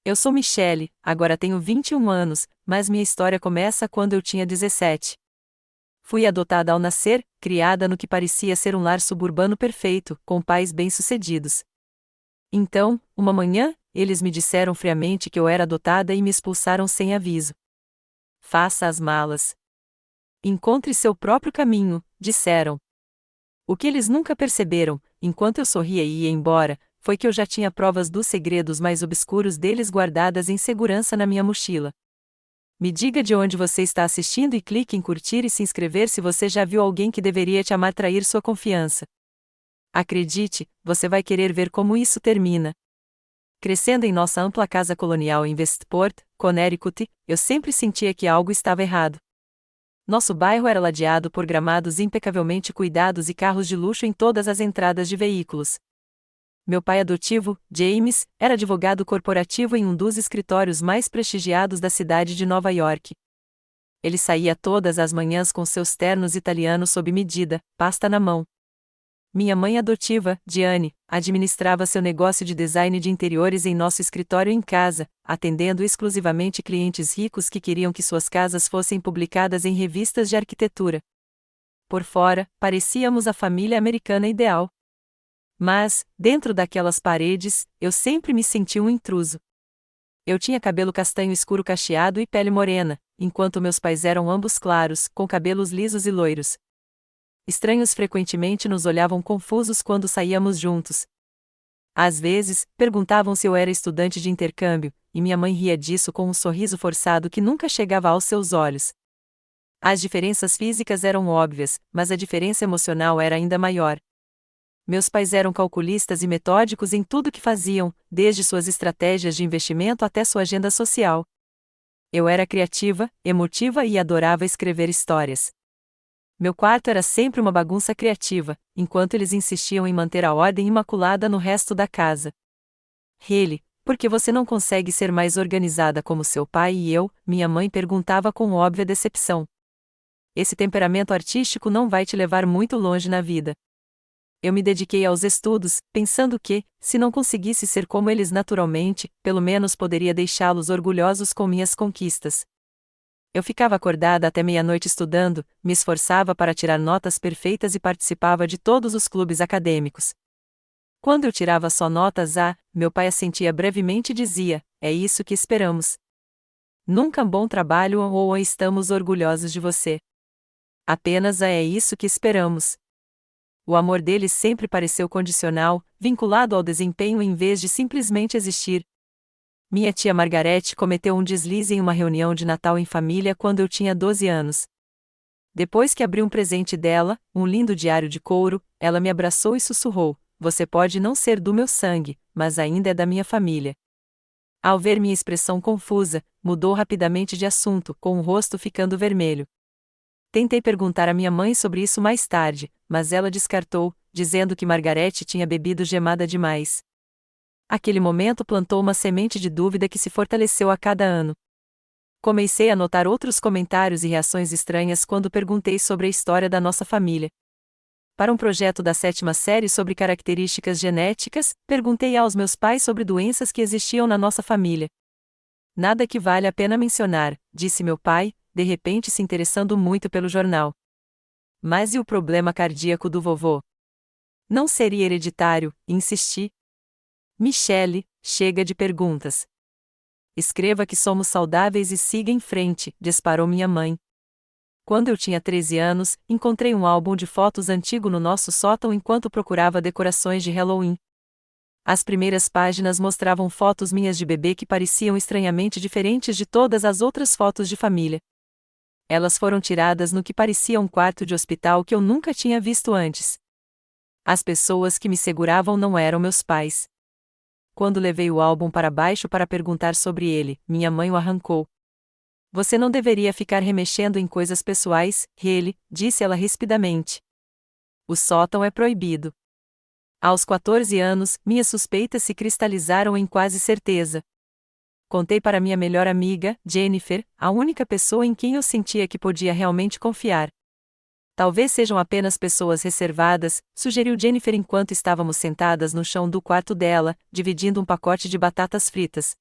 Eu sou Michele, agora tenho 21 anos, mas minha história começa quando eu tinha 17. Fui adotada ao nascer, criada no que parecia ser um lar suburbano perfeito, com pais bem-sucedidos. Então, uma manhã, eles me disseram friamente que eu era adotada e me expulsaram sem aviso. Faça as malas. Encontre seu próprio caminho, disseram. O que eles nunca perceberam, enquanto eu sorria e ia embora, foi que eu já tinha provas dos segredos mais obscuros deles guardadas em segurança na minha mochila. Me diga de onde você está assistindo e clique em curtir e se inscrever se você já viu alguém que deveria te amar trair sua confiança. Acredite, você vai querer ver como isso termina. Crescendo em nossa ampla casa colonial em Westport, Connecticut, eu sempre sentia que algo estava errado. Nosso bairro era ladeado por gramados impecavelmente cuidados e carros de luxo em todas as entradas de veículos. Meu pai adotivo, James, era advogado corporativo em um dos escritórios mais prestigiados da cidade de Nova York. Ele saía todas as manhãs com seus ternos italianos sob medida, pasta na mão. Minha mãe adotiva, Diane, administrava seu negócio de design de interiores em nosso escritório em casa, atendendo exclusivamente clientes ricos que queriam que suas casas fossem publicadas em revistas de arquitetura. Por fora, parecíamos a família americana ideal. Mas, dentro daquelas paredes, eu sempre me senti um intruso. Eu tinha cabelo castanho escuro cacheado e pele morena, enquanto meus pais eram ambos claros, com cabelos lisos e loiros. Estranhos frequentemente nos olhavam confusos quando saíamos juntos. Às vezes, perguntavam se eu era estudante de intercâmbio, e minha mãe ria disso com um sorriso forçado que nunca chegava aos seus olhos. As diferenças físicas eram óbvias, mas a diferença emocional era ainda maior. Meus pais eram calculistas e metódicos em tudo que faziam, desde suas estratégias de investimento até sua agenda social. Eu era criativa, emotiva e adorava escrever histórias. Meu quarto era sempre uma bagunça criativa, enquanto eles insistiam em manter a ordem imaculada no resto da casa. Haley, por que você não consegue ser mais organizada como seu pai e eu? Minha mãe perguntava com óbvia decepção. Esse temperamento artístico não vai te levar muito longe na vida. Eu me dediquei aos estudos, pensando que, se não conseguisse ser como eles naturalmente, pelo menos poderia deixá-los orgulhosos com minhas conquistas. Eu ficava acordada até meia-noite estudando, me esforçava para tirar notas perfeitas e participava de todos os clubes acadêmicos. Quando eu tirava só notas A, meu pai assentia brevemente e dizia: "É isso que esperamos. Nunca bom trabalho ou estamos orgulhosos de você. Apenas é isso que esperamos." O amor deles sempre pareceu condicional, vinculado ao desempenho em vez de simplesmente existir. Minha tia Margarete cometeu um deslize em uma reunião de Natal em família quando eu tinha 12 anos. Depois que abri um presente dela, um lindo diário de couro, ela me abraçou e sussurrou: "Você pode não ser do meu sangue, mas ainda é da minha família." Ao ver minha expressão confusa, mudou rapidamente de assunto, com o rosto ficando vermelho. Tentei perguntar à minha mãe sobre isso mais tarde, mas ela descartou, dizendo que Margarete tinha bebido gemada demais. Aquele momento plantou uma semente de dúvida que se fortaleceu a cada ano. Comecei a notar outros comentários e reações estranhas quando perguntei sobre a história da nossa família. Para um projeto da 7ª série sobre características genéticas, perguntei aos meus pais sobre doenças que existiam na nossa família. "Nada que vale a pena mencionar", disse meu pai, de repente se interessando muito pelo jornal. "Mas e o problema cardíaco do vovô?" "Não seria hereditário", insisti. "Michele, chega de perguntas. Escreva que somos saudáveis e siga em frente", disparou minha mãe. Quando eu tinha 13 anos, encontrei um álbum de fotos antigo no nosso sótão enquanto procurava decorações de Halloween. As primeiras páginas mostravam fotos minhas de bebê que pareciam estranhamente diferentes de todas as outras fotos de família. Elas foram tiradas no que parecia um quarto de hospital que eu nunca tinha visto antes. As pessoas que me seguravam não eram meus pais. Quando levei o álbum para baixo para perguntar sobre ele, minha mãe o arrancou. "Você não deveria ficar remexendo em coisas pessoais, Haley", disse ela rispidamente. "O sótão é proibido." Aos 14 anos, minhas suspeitas se cristalizaram em quase certeza. Contei para minha melhor amiga, Jennifer, a única pessoa em quem eu sentia que podia realmente confiar. "Talvez sejam apenas pessoas reservadas", sugeriu Jennifer enquanto estávamos sentadas no chão do quarto dela, dividindo um pacote de batatas fritas.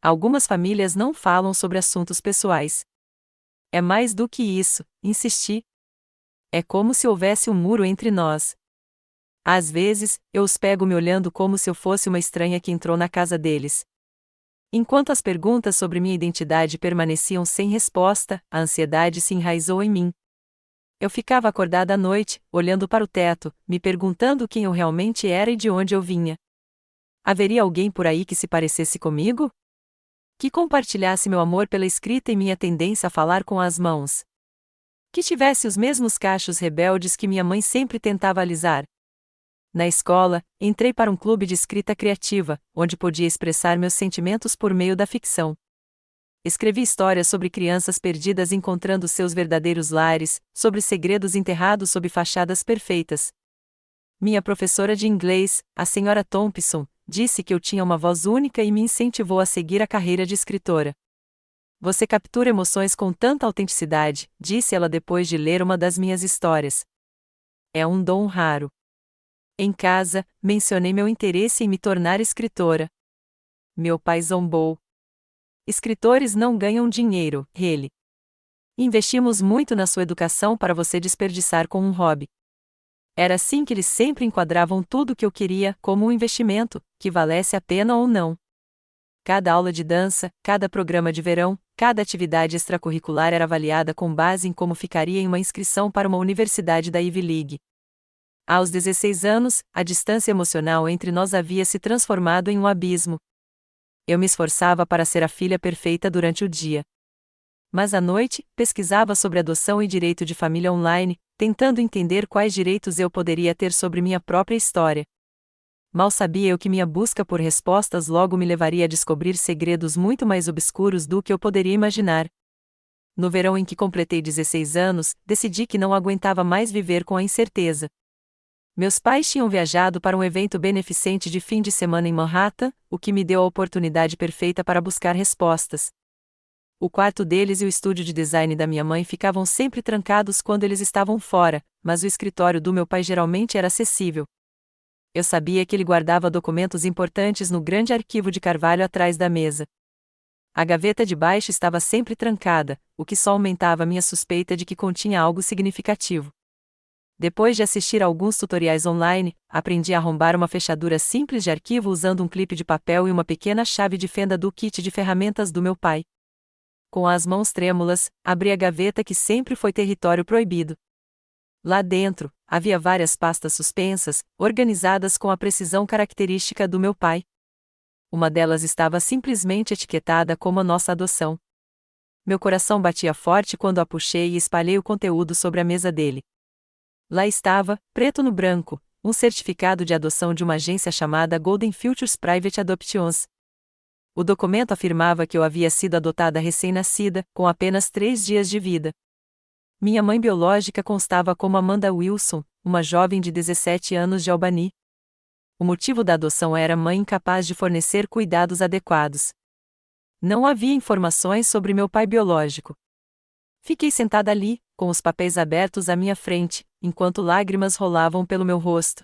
Algumas famílias não falam sobre assuntos pessoais. É mais do que isso, insisti. É como se houvesse um muro entre nós. Às vezes, eu os pego me olhando como se eu fosse uma estranha que entrou na casa deles. Enquanto as perguntas sobre minha identidade permaneciam sem resposta, a ansiedade se enraizou em mim. Eu ficava acordada à noite, olhando para o teto, me perguntando quem eu realmente era e de onde eu vinha. Haveria alguém por aí que se parecesse comigo? Que compartilhasse meu amor pela escrita e minha tendência a falar com as mãos? Que tivesse os mesmos cachos rebeldes que minha mãe sempre tentava alisar? Na escola, entrei para um clube de escrita criativa, onde podia expressar meus sentimentos por meio da ficção. Escrevi histórias sobre crianças perdidas encontrando seus verdadeiros lares, sobre segredos enterrados sob fachadas perfeitas. Minha professora de inglês, a senhora Thompson, disse que eu tinha uma voz única e me incentivou a seguir a carreira de escritora. Você captura emoções com tanta autenticidade, disse ela depois de ler uma das minhas histórias. É um dom raro. Em casa, mencionei meu interesse em me tornar escritora. Meu pai zombou. Escritores não ganham dinheiro, ele. Investimos muito na sua educação para você desperdiçar com um hobby. Era assim que eles sempre enquadravam tudo o que eu queria como um investimento, que valesse a pena ou não. Cada aula de dança, cada programa de verão, cada atividade extracurricular era avaliada com base em como ficaria em uma inscrição para uma universidade da Ivy League. Aos 16 anos, a distância emocional entre nós havia se transformado em um abismo. Eu me esforçava para ser a filha perfeita durante o dia. Mas à noite, pesquisava sobre adoção e direito de família online, tentando entender quais direitos eu poderia ter sobre minha própria história. Mal sabia eu que minha busca por respostas logo me levaria a descobrir segredos muito mais obscuros do que eu poderia imaginar. No verão em que completei 16 anos, decidi que não aguentava mais viver com a incerteza. Meus pais tinham viajado para um evento beneficente de fim de semana em Manhattan, o que me deu a oportunidade perfeita para buscar respostas. O quarto deles e o estúdio de design da minha mãe ficavam sempre trancados quando eles estavam fora, mas o escritório do meu pai geralmente era acessível. Eu sabia que ele guardava documentos importantes no grande arquivo de carvalho atrás da mesa. A gaveta de baixo estava sempre trancada, o que só aumentava minha suspeita de que continha algo significativo. Depois de assistir a alguns tutoriais online, aprendi a arrombar uma fechadura simples de arquivo usando um clipe de papel e uma pequena chave de fenda do kit de ferramentas do meu pai. Com as mãos trêmulas, abri a gaveta que sempre foi território proibido. Lá dentro, havia várias pastas suspensas, organizadas com a precisão característica do meu pai. Uma delas estava simplesmente etiquetada como a nossa adoção. Meu coração batia forte quando a puxei e espalhei o conteúdo sobre a mesa dele. Lá estava, preto no branco, um certificado de adoção de uma agência chamada Golden Futures Private Adoptions. O documento afirmava que eu havia sido adotada recém-nascida, com apenas 3 dias de vida. Minha mãe biológica constava como Amanda Wilson, uma jovem de 17 anos de Albany. O motivo da adoção era mãe incapaz de fornecer cuidados adequados. Não havia informações sobre meu pai biológico. Fiquei sentada ali, com os papéis abertos à minha frente, enquanto lágrimas rolavam pelo meu rosto.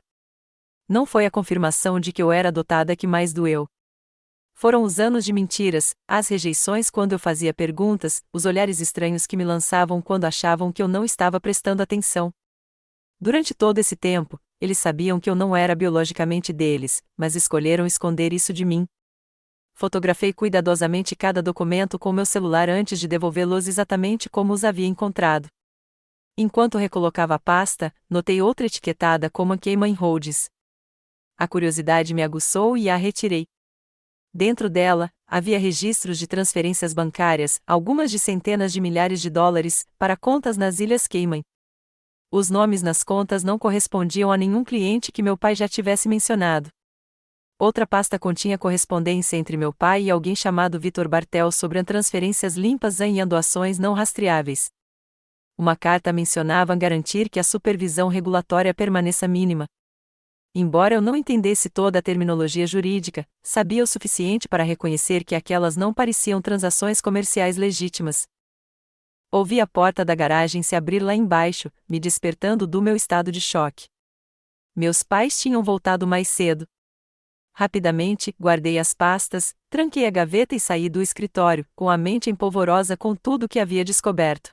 Não foi a confirmação de que eu era adotada que mais doeu. Foram os anos de mentiras, as rejeições quando eu fazia perguntas, os olhares estranhos que me lançavam quando achavam que eu não estava prestando atenção. Durante todo esse tempo, eles sabiam que eu não era biologicamente deles, mas escolheram esconder isso de mim. Fotografei cuidadosamente cada documento com meu celular antes de devolvê-los exatamente como os havia encontrado. Enquanto recolocava a pasta, notei outra etiquetada como Cayman Holds. A curiosidade me aguçou e a retirei. Dentro dela, havia registros de transferências bancárias, algumas de centenas de milhares de dólares, para contas nas Ilhas Cayman. Os nomes nas contas não correspondiam a nenhum cliente que meu pai já tivesse mencionado. Outra pasta continha correspondência entre meu pai e alguém chamado Vitor Bartel sobre transferências limpas em doações não rastreáveis. Uma carta mencionava garantir que a supervisão regulatória permaneça mínima. Embora eu não entendesse toda a terminologia jurídica, sabia o suficiente para reconhecer que aquelas não pareciam transações comerciais legítimas. Ouvi a porta da garagem se abrir lá embaixo, me despertando do meu estado de choque. Meus pais tinham voltado mais cedo. Rapidamente, guardei as pastas, tranquei a gaveta e saí do escritório, com a mente empolvorosa com tudo o que havia descoberto.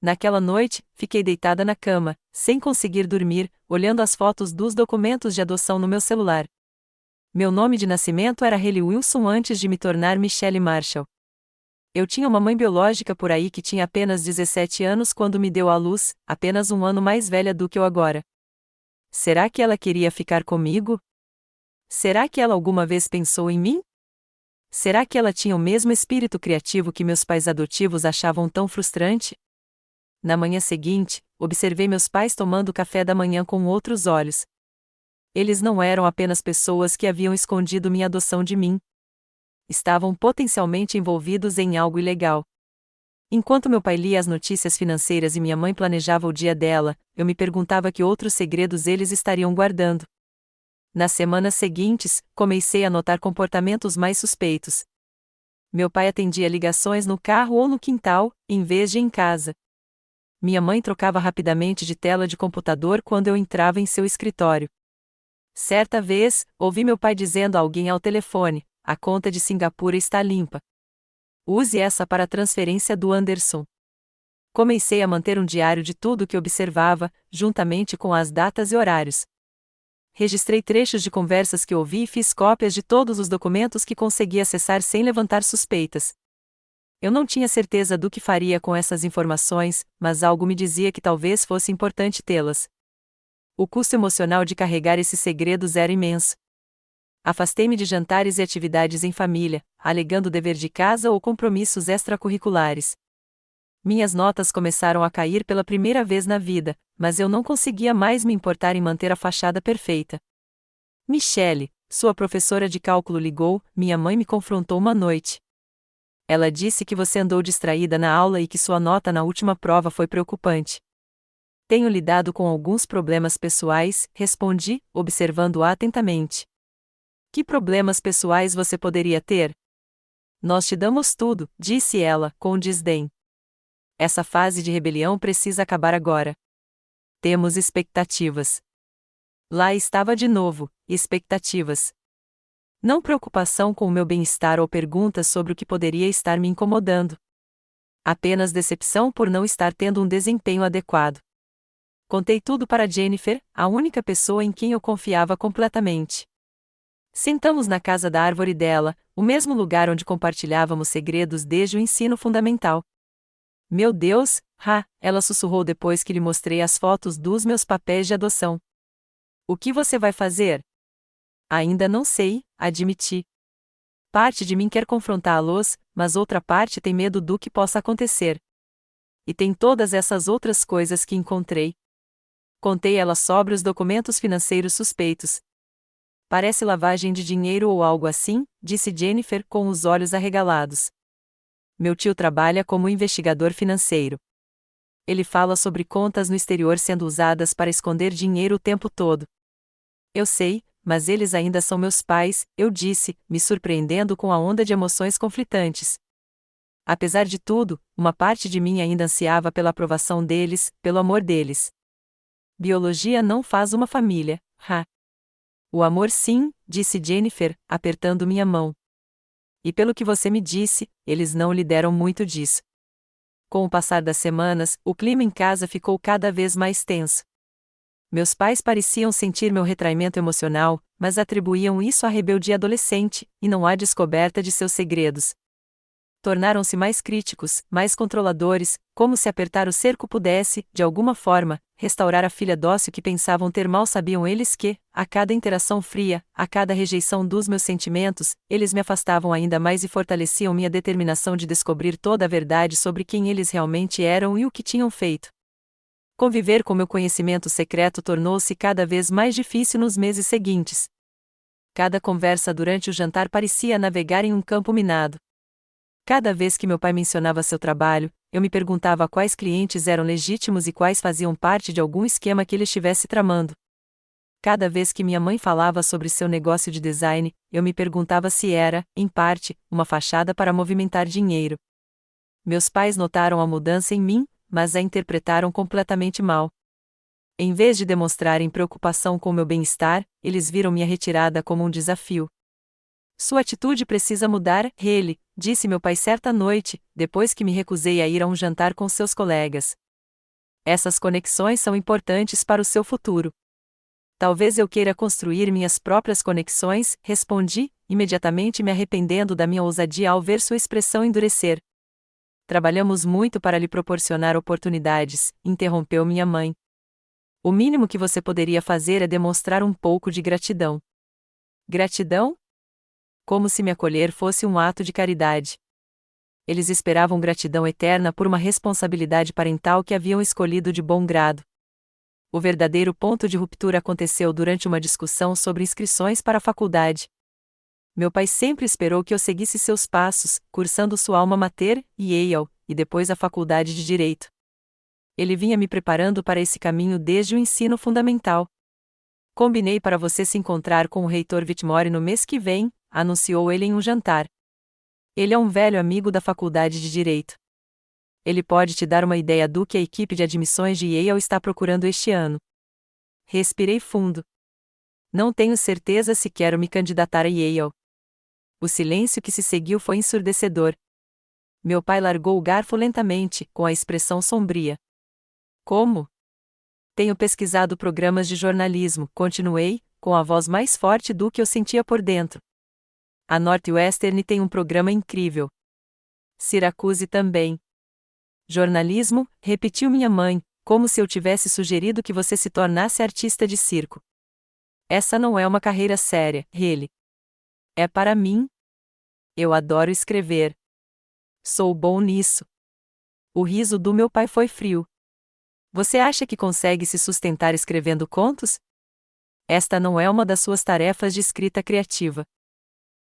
Naquela noite, fiquei deitada na cama, sem conseguir dormir, olhando as fotos dos documentos de adoção no meu celular. Meu nome de nascimento era Hayley Wilson antes de me tornar Michelle Marshall. Eu tinha uma mãe biológica por aí que tinha apenas 17 anos quando me deu à luz, apenas um ano mais velha do que eu agora. Será que ela queria ficar comigo? Será que ela alguma vez pensou em mim? Será que ela tinha o mesmo espírito criativo que meus pais adotivos achavam tão frustrante? Na manhã seguinte, observei meus pais tomando café da manhã com outros olhos. Eles não eram apenas pessoas que haviam escondido minha adoção de mim. Estavam potencialmente envolvidos em algo ilegal. Enquanto meu pai lia as notícias financeiras e minha mãe planejava o dia dela, eu me perguntava que outros segredos eles estariam guardando. Nas semanas seguintes, comecei a notar comportamentos mais suspeitos. Meu pai atendia ligações no carro ou no quintal, em vez de em casa. Minha mãe trocava rapidamente de tela de computador quando eu entrava em seu escritório. Certa vez, ouvi meu pai dizendo a alguém ao telefone: "A conta de Singapura está limpa. Use essa para a transferência do Anderson." Comecei a manter um diário de tudo o que observava, juntamente com as datas e horários. Registrei trechos de conversas que ouvi e fiz cópias de todos os documentos que consegui acessar sem levantar suspeitas. Eu não tinha certeza do que faria com essas informações, mas algo me dizia que talvez fosse importante tê-las. O custo emocional de carregar esses segredos era imenso. Afastei-me de jantares e atividades em família, alegando dever de casa ou compromissos extracurriculares. Minhas notas começaram a cair pela primeira vez na vida, mas eu não conseguia mais me importar em manter a fachada perfeita. Michelle, sua professora de cálculo ligou, minha mãe me confrontou uma noite. Ela disse que você andou distraída na aula e que sua nota na última prova foi preocupante. Tenho lidado com alguns problemas pessoais, respondi, observando-a atentamente. Que problemas pessoais você poderia ter? Nós te damos tudo, disse ela, com desdém. Essa fase de rebelião precisa acabar agora. Temos expectativas. Lá estava de novo, expectativas. Não preocupação com o meu bem-estar ou perguntas sobre o que poderia estar me incomodando. Apenas decepção por não estar tendo um desempenho adequado. Contei tudo para Jennifer, a única pessoa em quem eu confiava completamente. Sentamos na casa da árvore dela, o mesmo lugar onde compartilhávamos segredos desde o ensino fundamental. Meu Deus, ela sussurrou depois que lhe mostrei as fotos dos meus papéis de adoção. O que você vai fazer? Ainda não sei, admiti. Parte de mim quer confrontá-los, mas outra parte tem medo do que possa acontecer. E tem todas essas outras coisas que encontrei. Contei ela sobre os documentos financeiros suspeitos. Parece lavagem de dinheiro ou algo assim, disse Jennifer com os olhos arregalados. Meu tio trabalha como investigador financeiro. Ele fala sobre contas no exterior sendo usadas para esconder dinheiro o tempo todo. Eu sei, mas eles ainda são meus pais, eu disse, me surpreendendo com a onda de emoções conflitantes. Apesar de tudo, uma parte de mim ainda ansiava pela aprovação deles, pelo amor deles. Biologia não faz uma família, O amor sim, disse Jennifer, apertando minha mão. E pelo que você me disse, eles não lhe deram muito disso. Com o passar das semanas, o clima em casa ficou cada vez mais tenso. Meus pais pareciam sentir meu retraimento emocional, mas atribuíam isso à rebeldia adolescente, e não à descoberta de seus segredos. Tornaram-se mais críticos, mais controladores, como se apertar o cerco pudesse, de alguma forma, restaurar a filha dócil que pensavam ter. Mal sabiam eles que, a cada interação fria, a cada rejeição dos meus sentimentos, eles me afastavam ainda mais e fortaleciam minha determinação de descobrir toda a verdade sobre quem eles realmente eram e o que tinham feito. Conviver com meu conhecimento secreto tornou-se cada vez mais difícil nos meses seguintes. Cada conversa durante o jantar parecia navegar em um campo minado. Cada vez que meu pai mencionava seu trabalho, eu me perguntava quais clientes eram legítimos e quais faziam parte de algum esquema que ele estivesse tramando. Cada vez que minha mãe falava sobre seu negócio de design, eu me perguntava se era, em parte, uma fachada para movimentar dinheiro. Meus pais notaram a mudança em mim, mas a interpretaram completamente mal. Em vez de demonstrarem preocupação com meu bem-estar, eles viram minha retirada como um desafio. Sua atitude precisa mudar, Haley, disse meu pai certa noite, depois que me recusei a ir a um jantar com seus colegas. Essas conexões são importantes para o seu futuro. Talvez eu queira construir minhas próprias conexões, respondi, imediatamente me arrependendo da minha ousadia ao ver sua expressão endurecer. Trabalhamos muito para lhe proporcionar oportunidades, interrompeu minha mãe. O mínimo que você poderia fazer é demonstrar um pouco de gratidão. Gratidão? Como se me acolher fosse um ato de caridade. Eles esperavam gratidão eterna por uma responsabilidade parental que haviam escolhido de bom grado. O verdadeiro ponto de ruptura aconteceu durante uma discussão sobre inscrições para a faculdade. Meu pai sempre esperou que eu seguisse seus passos, cursando sua alma mater, Yale, e depois a faculdade de Direito. Ele vinha me preparando para esse caminho desde o ensino fundamental. Combinei para você se encontrar com o reitor Whitmore no mês que vem, anunciou ele em um jantar. Ele é um velho amigo da faculdade de Direito. Ele pode te dar uma ideia do que a equipe de admissões de Yale está procurando este ano. Respirei fundo. Não tenho certeza se quero me candidatar a Yale. O silêncio que se seguiu foi ensurdecedor. Meu pai largou o garfo lentamente, com a expressão sombria. Como? Tenho pesquisado programas de jornalismo, continuei, com a voz mais forte do que eu sentia por dentro. A Northwestern tem um programa incrível. Syracuse também. Jornalismo, repetiu minha mãe, como se eu tivesse sugerido que você se tornasse artista de circo. Essa não é uma carreira séria, Haley. É para mim. Eu adoro escrever. Sou bom nisso. O riso do meu pai foi frio. Você acha que consegue se sustentar escrevendo contos? Esta não é uma das suas tarefas de escrita criativa.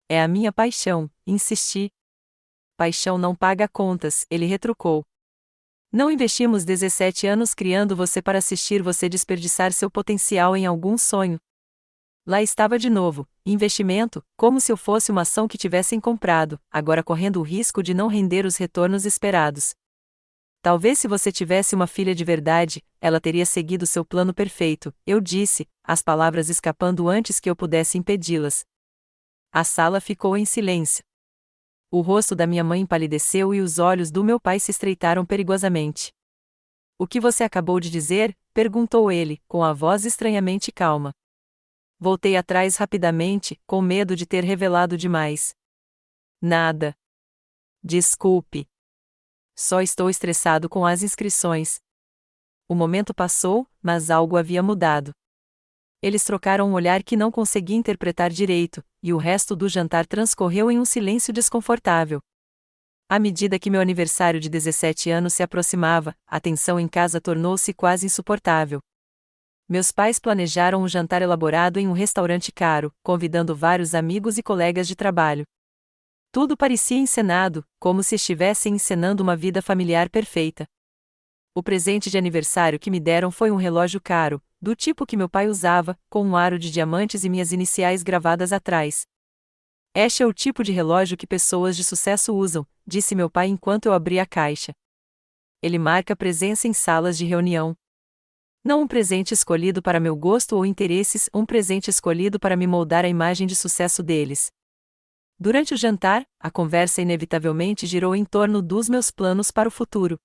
É a minha paixão, insisti. Paixão não paga contas, ele retrucou. Não investimos 17 anos criando você para assistir você desperdiçar seu potencial em algum sonho. Lá estava de novo, investimento, como se eu fosse uma ação que tivessem comprado, agora correndo o risco de não render os retornos esperados. Talvez se você tivesse uma filha de verdade, ela teria seguido seu plano perfeito, eu disse, as palavras escapando antes que eu pudesse impedi-las. A sala ficou em silêncio. O rosto da minha mãe empalideceu e os olhos do meu pai se estreitaram perigosamente. O que você acabou de dizer? Perguntou ele, com a voz estranhamente calma. Voltei atrás rapidamente, com medo de ter revelado demais. Nada. Desculpe. Só estou estressado com as inscrições. O momento passou, mas algo havia mudado. Eles trocaram um olhar que não consegui interpretar direito, e o resto do jantar transcorreu em um silêncio desconfortável. À medida que meu aniversário de 17 anos se aproximava, a tensão em casa tornou-se quase insuportável. Meus pais planejaram um jantar elaborado em um restaurante caro, convidando vários amigos e colegas de trabalho. Tudo parecia encenado, como se estivessem encenando uma vida familiar perfeita. O presente de aniversário que me deram foi um relógio caro, do tipo que meu pai usava, com um aro de diamantes e minhas iniciais gravadas atrás. Este é o tipo de relógio que pessoas de sucesso usam, disse meu pai enquanto eu abria a caixa. Ele marca presença em salas de reunião. Não um presente escolhido para meu gosto ou interesses, um presente escolhido para me moldar a imagem de sucesso deles. Durante o jantar, a conversa inevitavelmente girou em torno dos meus planos para o futuro.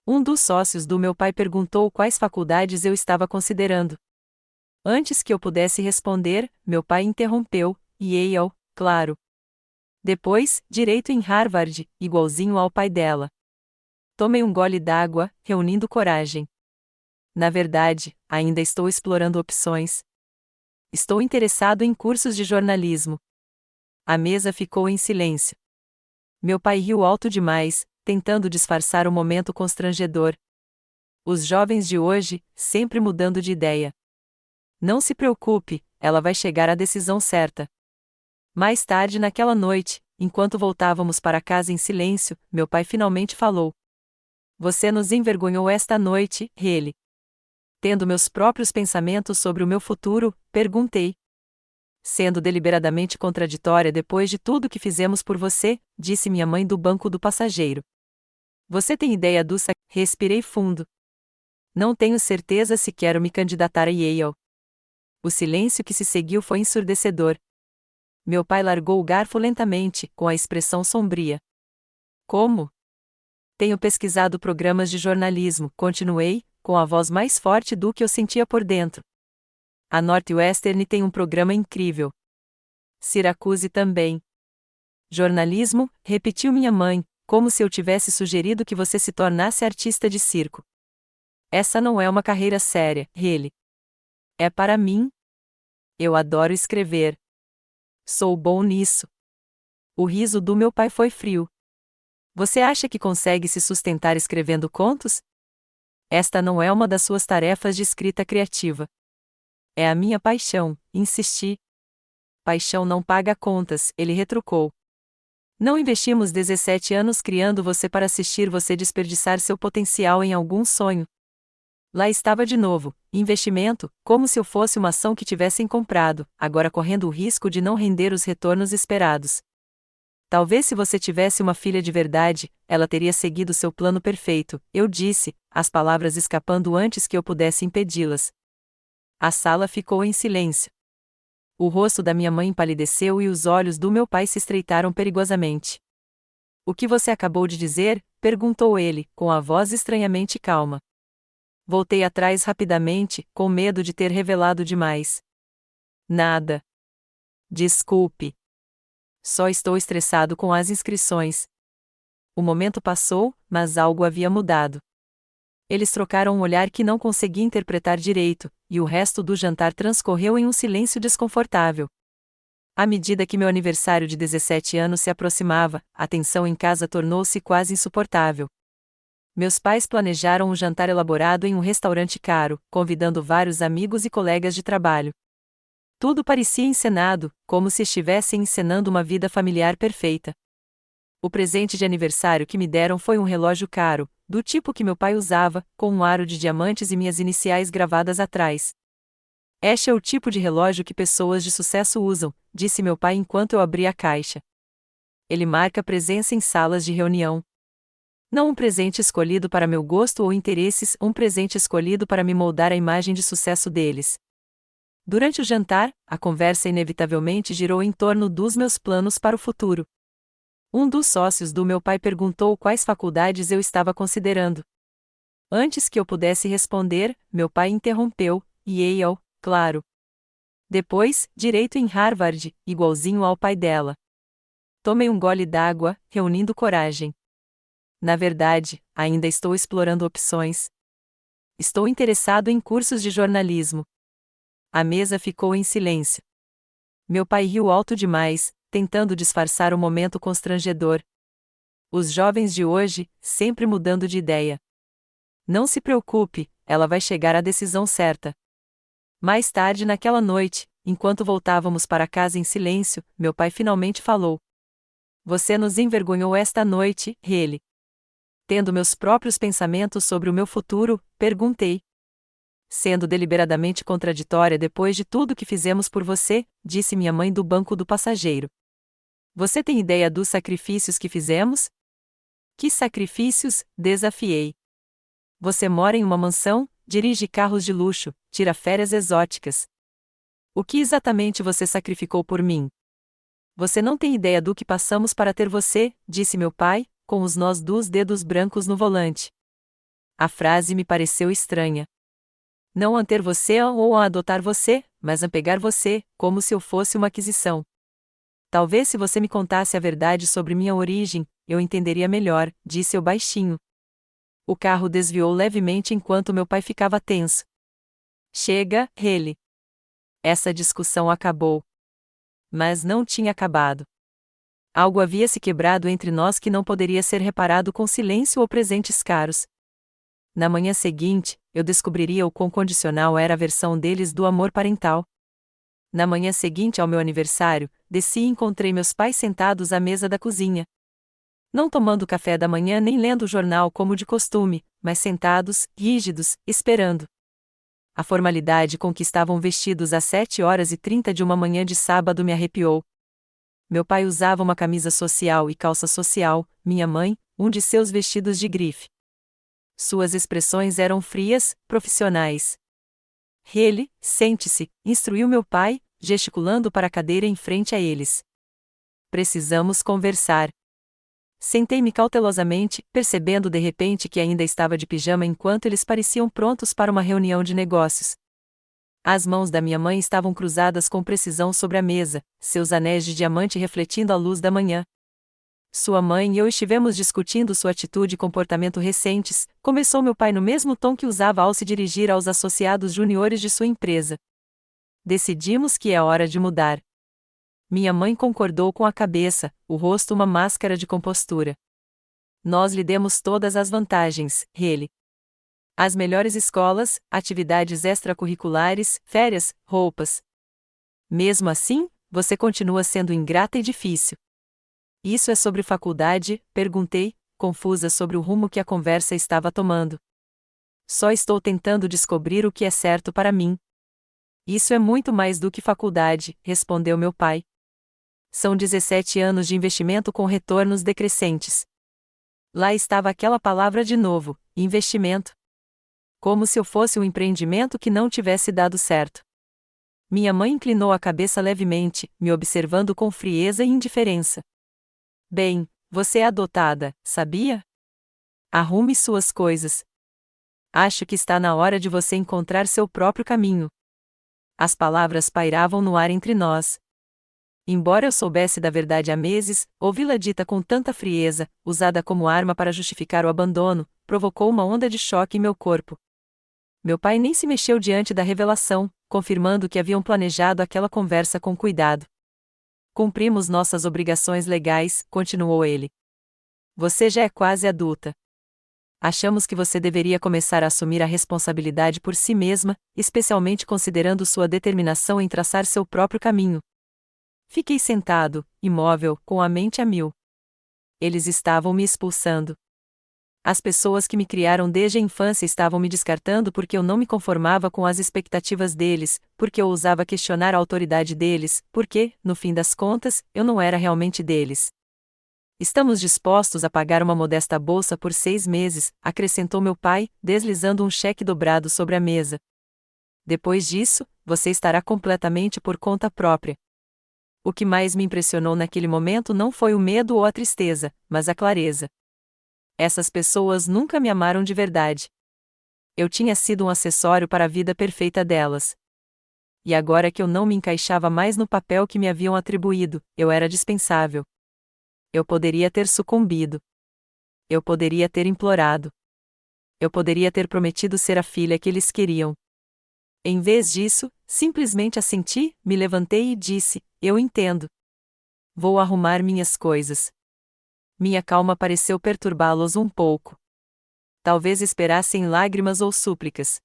Um dos sócios do meu pai perguntou quais faculdades eu estava considerando. Antes que eu pudesse responder, meu pai interrompeu, Yale, claro. Depois, direito em Harvard, igualzinho ao pai dela. Tomei um gole d'água, reunindo coragem. Na verdade, ainda estou explorando opções. Estou interessado em cursos de jornalismo. A mesa ficou em silêncio. Meu pai riu alto demais, tentando disfarçar o momento constrangedor. Os jovens de hoje, sempre mudando de ideia. Não se preocupe, ela vai chegar à decisão certa. Mais tarde naquela noite, enquanto voltávamos para casa em silêncio, meu pai finalmente falou. Você nos envergonhou esta noite, Haley. Tendo meus próprios pensamentos sobre o meu futuro, perguntei. Sendo deliberadamente contraditória depois de tudo que fizemos por você, disse minha mãe do banco do passageiro. Você tem ideia do Respirei fundo. Não tenho certeza se quero me candidatar a Yale. O silêncio que se seguiu foi ensurdecedor. Meu pai largou o garfo lentamente, com a expressão sombria. Como? Tenho pesquisado programas de jornalismo, continuei, com a voz mais forte do que eu sentia por dentro. A Northwestern tem um programa incrível. Syracuse também. Jornalismo, repetiu minha mãe, como se eu tivesse sugerido que você se tornasse artista de circo. Essa não é uma carreira séria, ele. É para mim. Eu adoro escrever. Sou bom nisso. O riso do meu pai foi frio. Você acha que consegue se sustentar escrevendo contos? Esta não é uma das suas tarefas de escrita criativa. É a minha paixão, insisti. Paixão não paga contas, ele retrucou. Não investimos 17 anos criando você para assistir você desperdiçar seu potencial em algum sonho. Lá estava de novo, investimento, como se eu fosse uma ação que tivessem comprado, agora correndo o risco de não render os retornos esperados. Talvez se você tivesse uma filha de verdade, ela teria seguido seu plano perfeito, eu disse, as palavras escapando antes que eu pudesse impedi-las. A sala ficou em silêncio. O rosto da minha mãe empalideceu e os olhos do meu pai se estreitaram perigosamente. O que você acabou de dizer? Perguntou ele, com a voz estranhamente calma. Voltei atrás rapidamente, com medo de ter revelado demais. Nada. Desculpe. Só estou estressado com as inscrições. O momento passou, mas algo havia mudado. Eles trocaram um olhar que não conseguia interpretar direito, e o resto do jantar transcorreu em um silêncio desconfortável. À medida que meu aniversário de 17 anos se aproximava, a tensão em casa tornou-se quase insuportável. Meus pais planejaram um jantar elaborado em um restaurante caro, convidando vários amigos e colegas de trabalho. Tudo parecia encenado, como se estivessem encenando uma vida familiar perfeita. O presente de aniversário que me deram foi um relógio caro, do tipo que meu pai usava, com um aro de diamantes e minhas iniciais gravadas atrás. Este é o tipo de relógio que pessoas de sucesso usam, disse meu pai enquanto eu abria a caixa. Ele marca presença em salas de reunião. Não um presente escolhido para meu gosto ou interesses, um presente escolhido para me moldar a imagem de sucesso deles. Durante o jantar, a conversa inevitavelmente girou em torno dos meus planos para o futuro. Um dos sócios do meu pai perguntou quais faculdades eu estava considerando. Antes que eu pudesse responder, meu pai interrompeu, Yale, claro. Depois, direito em Harvard, igualzinho ao pai dela. Tomei um gole d'água, reunindo coragem. Na verdade, ainda estou explorando opções. Estou interessado em cursos de jornalismo. A mesa ficou em silêncio. Meu pai riu alto demais, tentando disfarçar o momento constrangedor. Os jovens de hoje, sempre mudando de ideia. Não se preocupe, ela vai chegar à decisão certa. Mais tarde naquela noite, enquanto voltávamos para casa em silêncio, meu pai finalmente falou. Você nos envergonhou esta noite, ele. Tendo meus próprios pensamentos sobre o meu futuro, perguntei. Sendo deliberadamente contraditória depois de tudo que fizemos por você, disse minha mãe do banco do passageiro. Você tem ideia dos sacrifícios que fizemos? Que sacrifícios? Desafiei. Você mora em uma mansão, dirige carros de luxo, tira férias exóticas. O que exatamente você sacrificou por mim? Você não tem ideia do que passamos para ter você, disse meu pai, com os nós dos dedos brancos no volante. A frase me pareceu estranha. Não a ter você ou a adotar você, mas a pegar você, como se eu fosse uma aquisição. Talvez se você me contasse a verdade sobre minha origem, eu entenderia melhor, disse eu baixinho. O carro desviou levemente enquanto meu pai ficava tenso. Chega, ele. Essa discussão acabou. Mas não tinha acabado. Algo havia se quebrado entre nós que não poderia ser reparado com silêncio ou presentes caros. Na manhã seguinte, eu descobriria o quão condicional era a versão deles do amor parental. Na manhã seguinte ao meu aniversário, desci e encontrei meus pais sentados à mesa da cozinha. Não tomando café da manhã nem lendo o jornal como de costume, mas sentados, rígidos, esperando. A formalidade com que estavam vestidos às 7h30 de uma manhã de sábado me arrepiou. Meu pai usava uma camisa social e calça social, minha mãe, um de seus vestidos de grife. Suas expressões eram frias, profissionais. Ele, sente-se, instruiu meu pai, gesticulando para a cadeira em frente a eles. Precisamos conversar. Sentei-me cautelosamente, percebendo de repente que ainda estava de pijama enquanto eles pareciam prontos para uma reunião de negócios. As mãos da minha mãe estavam cruzadas com precisão sobre a mesa, seus anéis de diamante refletindo a luz da manhã. Sua mãe e eu estivemos discutindo sua atitude e comportamento recentes, começou meu pai no mesmo tom que usava ao se dirigir aos associados juniores de sua empresa. Decidimos que é hora de mudar. Minha mãe concordou com a cabeça, o rosto uma máscara de compostura. Nós lhe demos todas as vantagens, ele. As melhores escolas, atividades extracurriculares, férias, roupas. Mesmo assim, você continua sendo ingrata e difícil. Isso é sobre faculdade? Perguntei, confusa sobre o rumo que a conversa estava tomando. Só estou tentando descobrir o que é certo para mim. Isso é muito mais do que faculdade, respondeu meu pai. São 17 anos de investimento com retornos decrescentes. Lá estava aquela palavra de novo, investimento. Como se eu fosse um empreendimento que não tivesse dado certo. Minha mãe inclinou a cabeça levemente, me observando com frieza e indiferença. Bem, você é adotada, sabia? Arrume suas coisas. Acho que está na hora de você encontrar seu próprio caminho. As palavras pairavam no ar entre nós. Embora eu soubesse da verdade há meses, ouvi-la dita com tanta frieza, usada como arma para justificar o abandono, provocou uma onda de choque em meu corpo. Meu pai nem se mexeu diante da revelação, confirmando que haviam planejado aquela conversa com cuidado. Cumprimos nossas obrigações legais, continuou ele. Você já é quase adulta. Achamos que você deveria começar a assumir a responsabilidade por si mesma, especialmente considerando sua determinação em traçar seu próprio caminho. Fiquei sentado, imóvel, com a mente a mil. Eles estavam me expulsando. As pessoas que me criaram desde a infância estavam me descartando porque eu não me conformava com as expectativas deles, porque eu ousava questionar a autoridade deles, porque, no fim das contas, eu não era realmente deles. Estamos dispostos a pagar uma modesta bolsa por 6 meses, acrescentou meu pai, deslizando um cheque dobrado sobre a mesa. Depois disso, você estará completamente por conta própria. O que mais me impressionou naquele momento não foi o medo ou a tristeza, mas a clareza. Essas pessoas nunca me amaram de verdade. Eu tinha sido um acessório para a vida perfeita delas. E agora que eu não me encaixava mais no papel que me haviam atribuído, eu era dispensável. Eu poderia ter sucumbido. Eu poderia ter implorado. Eu poderia ter prometido ser a filha que eles queriam. Em vez disso, simplesmente assenti, me levantei e disse: eu entendo. Vou arrumar minhas coisas. Minha calma pareceu perturbá-los um pouco. Talvez esperassem lágrimas ou súplicas.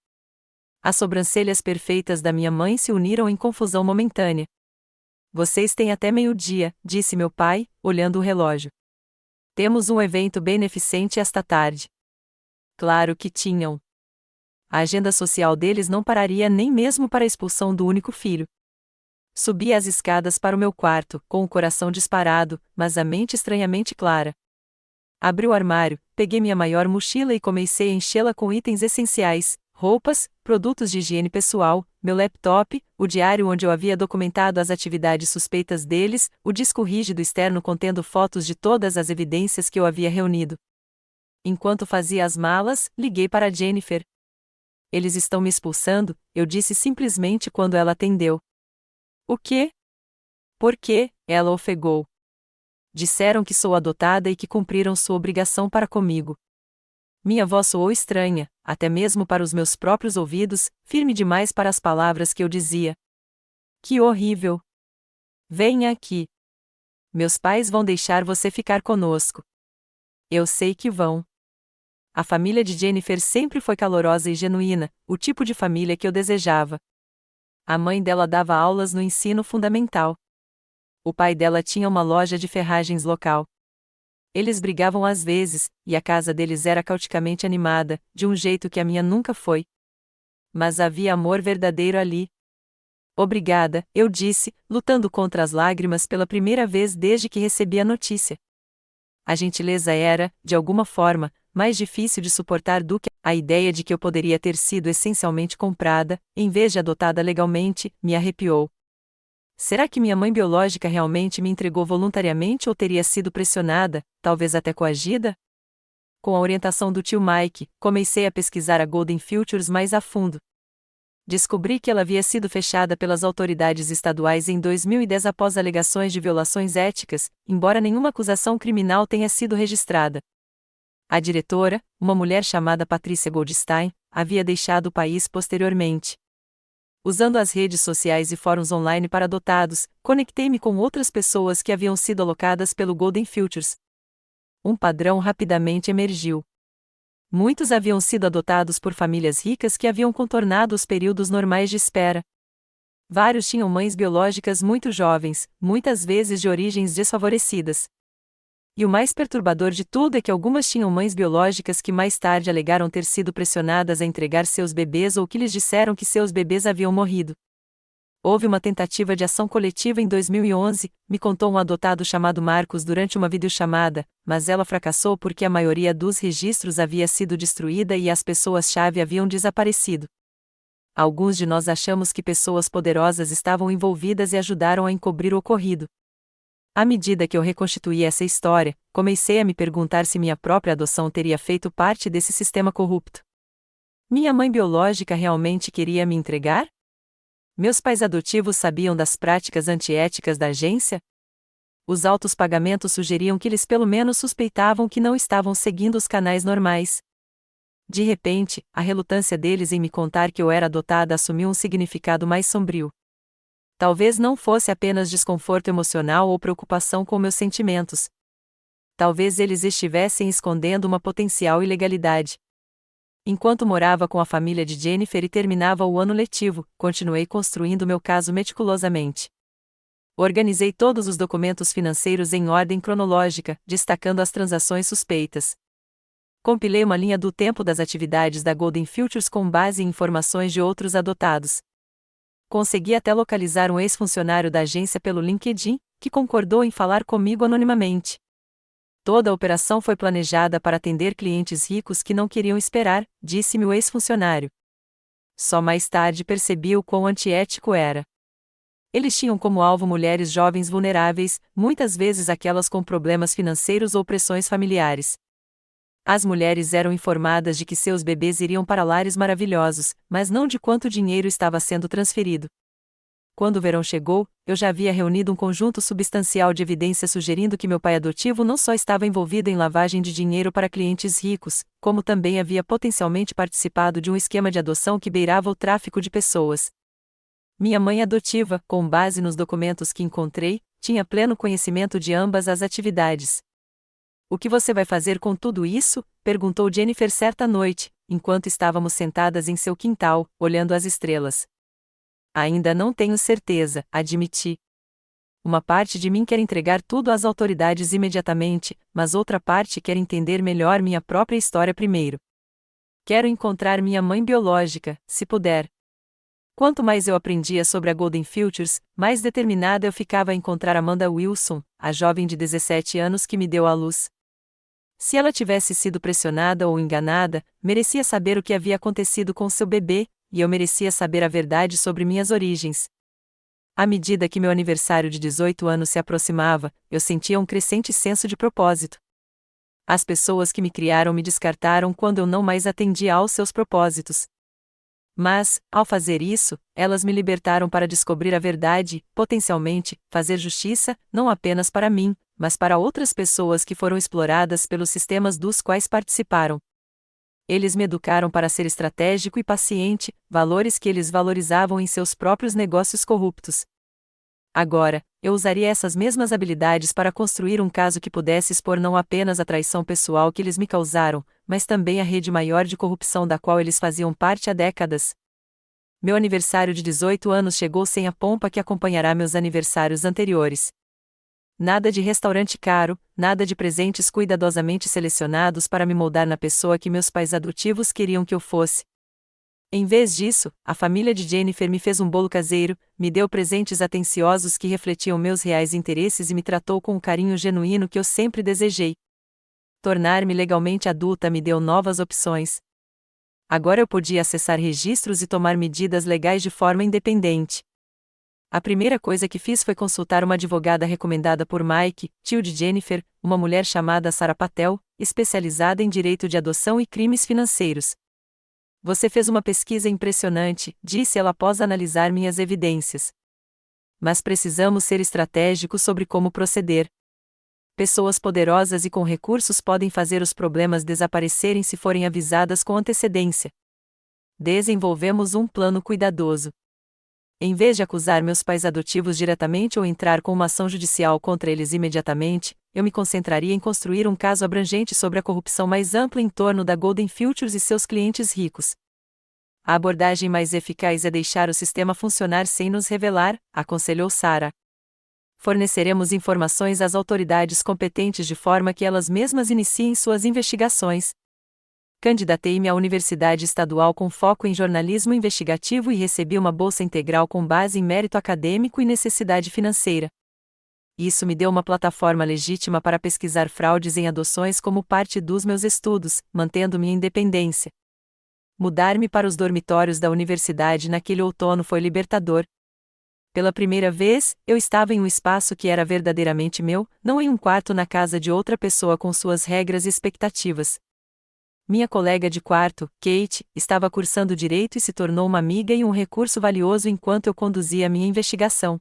As sobrancelhas perfeitas da minha mãe se uniram em confusão momentânea. Vocês têm até meio-dia, disse meu pai, olhando o relógio. Temos um evento beneficente esta tarde. Claro que tinham. A agenda social deles não pararia nem mesmo para a expulsão do único filho. Subi as escadas para o meu quarto, com o coração disparado, mas a mente estranhamente clara. Abri o armário, peguei minha maior mochila e comecei a enchê-la com itens essenciais, roupas, produtos de higiene pessoal, meu laptop, o diário onde eu havia documentado as atividades suspeitas deles, o disco rígido externo contendo fotos de todas as evidências que eu havia reunido. Enquanto fazia as malas, liguei para Jennifer. Eles estão me expulsando, eu disse simplesmente quando ela atendeu. O quê? Por quê? Ela ofegou. Disseram que sou adotada e que cumpriram sua obrigação para comigo. Minha voz soou estranha, até mesmo para os meus próprios ouvidos, firme demais para as palavras que eu dizia. Que horrível! Venha aqui. Meus pais vão deixar você ficar conosco. Eu sei que vão. A família de Jennifer sempre foi calorosa e genuína, o tipo de família que eu desejava. A mãe dela dava aulas no ensino fundamental. O pai dela tinha uma loja de ferragens local. Eles brigavam às vezes, e a casa deles era caoticamente animada, de um jeito que a minha nunca foi. Mas havia amor verdadeiro ali. Obrigada, eu disse, lutando contra as lágrimas pela primeira vez desde que recebi a notícia. A gentileza era, de alguma forma, mais difícil de suportar do que a ideia de que eu poderia ter sido essencialmente comprada, em vez de adotada legalmente, me arrepiou. Será que minha mãe biológica realmente me entregou voluntariamente ou teria sido pressionada, talvez até coagida? Com a orientação do tio Mike, comecei a pesquisar a Golden Futures mais a fundo. Descobri que ela havia sido fechada pelas autoridades estaduais em 2010 após alegações de violações éticas, embora nenhuma acusação criminal tenha sido registrada. A diretora, uma mulher chamada Patricia Goldstein, havia deixado o país posteriormente. Usando as redes sociais e fóruns online para adotados, conectei-me com outras pessoas que haviam sido alocadas pelo Golden Futures. Um padrão rapidamente emergiu. Muitos haviam sido adotados por famílias ricas que haviam contornado os períodos normais de espera. Vários tinham mães biológicas muito jovens, muitas vezes de origens desfavorecidas. E o mais perturbador de tudo é que algumas tinham mães biológicas que mais tarde alegaram ter sido pressionadas a entregar seus bebês ou que lhes disseram que seus bebês haviam morrido. Houve uma tentativa de ação coletiva em 2011, me contou um adotado chamado Marcos durante uma videochamada, mas ela fracassou porque a maioria dos registros havia sido destruída e as pessoas-chave haviam desaparecido. Alguns de nós achamos que pessoas poderosas estavam envolvidas e ajudaram a encobrir o ocorrido. À medida que eu reconstituí essa história, comecei a me perguntar se minha própria adoção teria feito parte desse sistema corrupto. Minha mãe biológica realmente queria me entregar? Meus pais adotivos sabiam das práticas antiéticas da agência? Os altos pagamentos sugeriam que eles pelo menos suspeitavam que não estavam seguindo os canais normais. De repente, a relutância deles em me contar que eu era adotada assumiu um significado mais sombrio. Talvez não fosse apenas desconforto emocional ou preocupação com meus sentimentos. Talvez eles estivessem escondendo uma potencial ilegalidade. Enquanto morava com a família de Jennifer e terminava o ano letivo, continuei construindo meu caso meticulosamente. Organizei todos os documentos financeiros em ordem cronológica, destacando as transações suspeitas. Compilei uma linha do tempo das atividades da Golden Futures com base em informações de outros adotados. Consegui até localizar um ex-funcionário da agência pelo LinkedIn, que concordou em falar comigo anonimamente. Toda a operação foi planejada para atender clientes ricos que não queriam esperar, disse-me o ex-funcionário. Só mais tarde percebi o quão antiético era. Eles tinham como alvo mulheres jovens vulneráveis, muitas vezes aquelas com problemas financeiros ou pressões familiares. As mulheres eram informadas de que seus bebês iriam para lares maravilhosos, mas não de quanto dinheiro estava sendo transferido. Quando o verão chegou, eu já havia reunido um conjunto substancial de evidências sugerindo que meu pai adotivo não só estava envolvido em lavagem de dinheiro para clientes ricos, como também havia potencialmente participado de um esquema de adoção que beirava o tráfico de pessoas. Minha mãe adotiva, com base nos documentos que encontrei, tinha pleno conhecimento de ambas as atividades. "O que você vai fazer com tudo isso?", perguntou Jennifer certa noite, enquanto estávamos sentadas em seu quintal, olhando as estrelas. "Ainda não tenho certeza", admiti. Uma parte de mim quer entregar tudo às autoridades imediatamente, mas outra parte quer entender melhor minha própria história primeiro. Quero encontrar minha mãe biológica, se puder. Quanto mais eu aprendia sobre a Golden Futures, mais determinada eu ficava a encontrar Amanda Wilson, a jovem de 17 anos que me deu à luz. Se ela tivesse sido pressionada ou enganada, merecia saber o que havia acontecido com seu bebê, e eu merecia saber a verdade sobre minhas origens. À medida que meu aniversário de 18 anos se aproximava, eu sentia um crescente senso de propósito. As pessoas que me criaram me descartaram quando eu não mais atendia aos seus propósitos. Mas, ao fazer isso, elas me libertaram para descobrir a verdade, potencialmente, fazer justiça, não apenas para mim, mas para outras pessoas que foram exploradas pelos sistemas dos quais participaram. Eles me educaram para ser estratégico e paciente, valores que eles valorizavam em seus próprios negócios corruptos. Agora, eu usaria essas mesmas habilidades para construir um caso que pudesse expor não apenas a traição pessoal que eles me causaram, mas também a rede maior de corrupção da qual eles faziam parte há décadas. Meu aniversário de 18 anos chegou sem a pompa que acompanhará meus aniversários anteriores. Nada de restaurante caro, nada de presentes cuidadosamente selecionados para me moldar na pessoa que meus pais adotivos queriam que eu fosse. Em vez disso, a família de Jennifer me fez um bolo caseiro, me deu presentes atenciosos que refletiam meus reais interesses e me tratou com o carinho genuíno que eu sempre desejei. Tornar-me legalmente adulta me deu novas opções. Agora eu podia acessar registros e tomar medidas legais de forma independente. A primeira coisa que fiz foi consultar uma advogada recomendada por Mike, tio de Jennifer, uma mulher chamada Sarah Patel, especializada em direito de adoção e crimes financeiros. Você fez uma pesquisa impressionante, disse ela após analisar minhas evidências. Mas precisamos ser estratégicos sobre como proceder. Pessoas poderosas e com recursos podem fazer os problemas desaparecerem se forem avisadas com antecedência. Desenvolvemos um plano cuidadoso. Em vez de acusar meus pais adotivos diretamente ou entrar com uma ação judicial contra eles imediatamente, eu me concentraria em construir um caso abrangente sobre a corrupção mais ampla em torno da Golden Futures e seus clientes ricos. A abordagem mais eficaz é deixar o sistema funcionar sem nos revelar, aconselhou Sarah. Forneceremos informações às autoridades competentes de forma que elas mesmas iniciem suas investigações. Candidatei-me à Universidade Estadual com foco em jornalismo investigativo e recebi uma bolsa integral com base em mérito acadêmico e necessidade financeira. Isso me deu uma plataforma legítima para pesquisar fraudes em adoções como parte dos meus estudos, mantendo minha independência. Mudar-me para os dormitórios da universidade naquele outono foi libertador. Pela primeira vez, eu estava em um espaço que era verdadeiramente meu, não em um quarto na casa de outra pessoa com suas regras e expectativas. Minha colega de quarto, Kate, estava cursando direito e se tornou uma amiga e um recurso valioso enquanto eu conduzia minha investigação.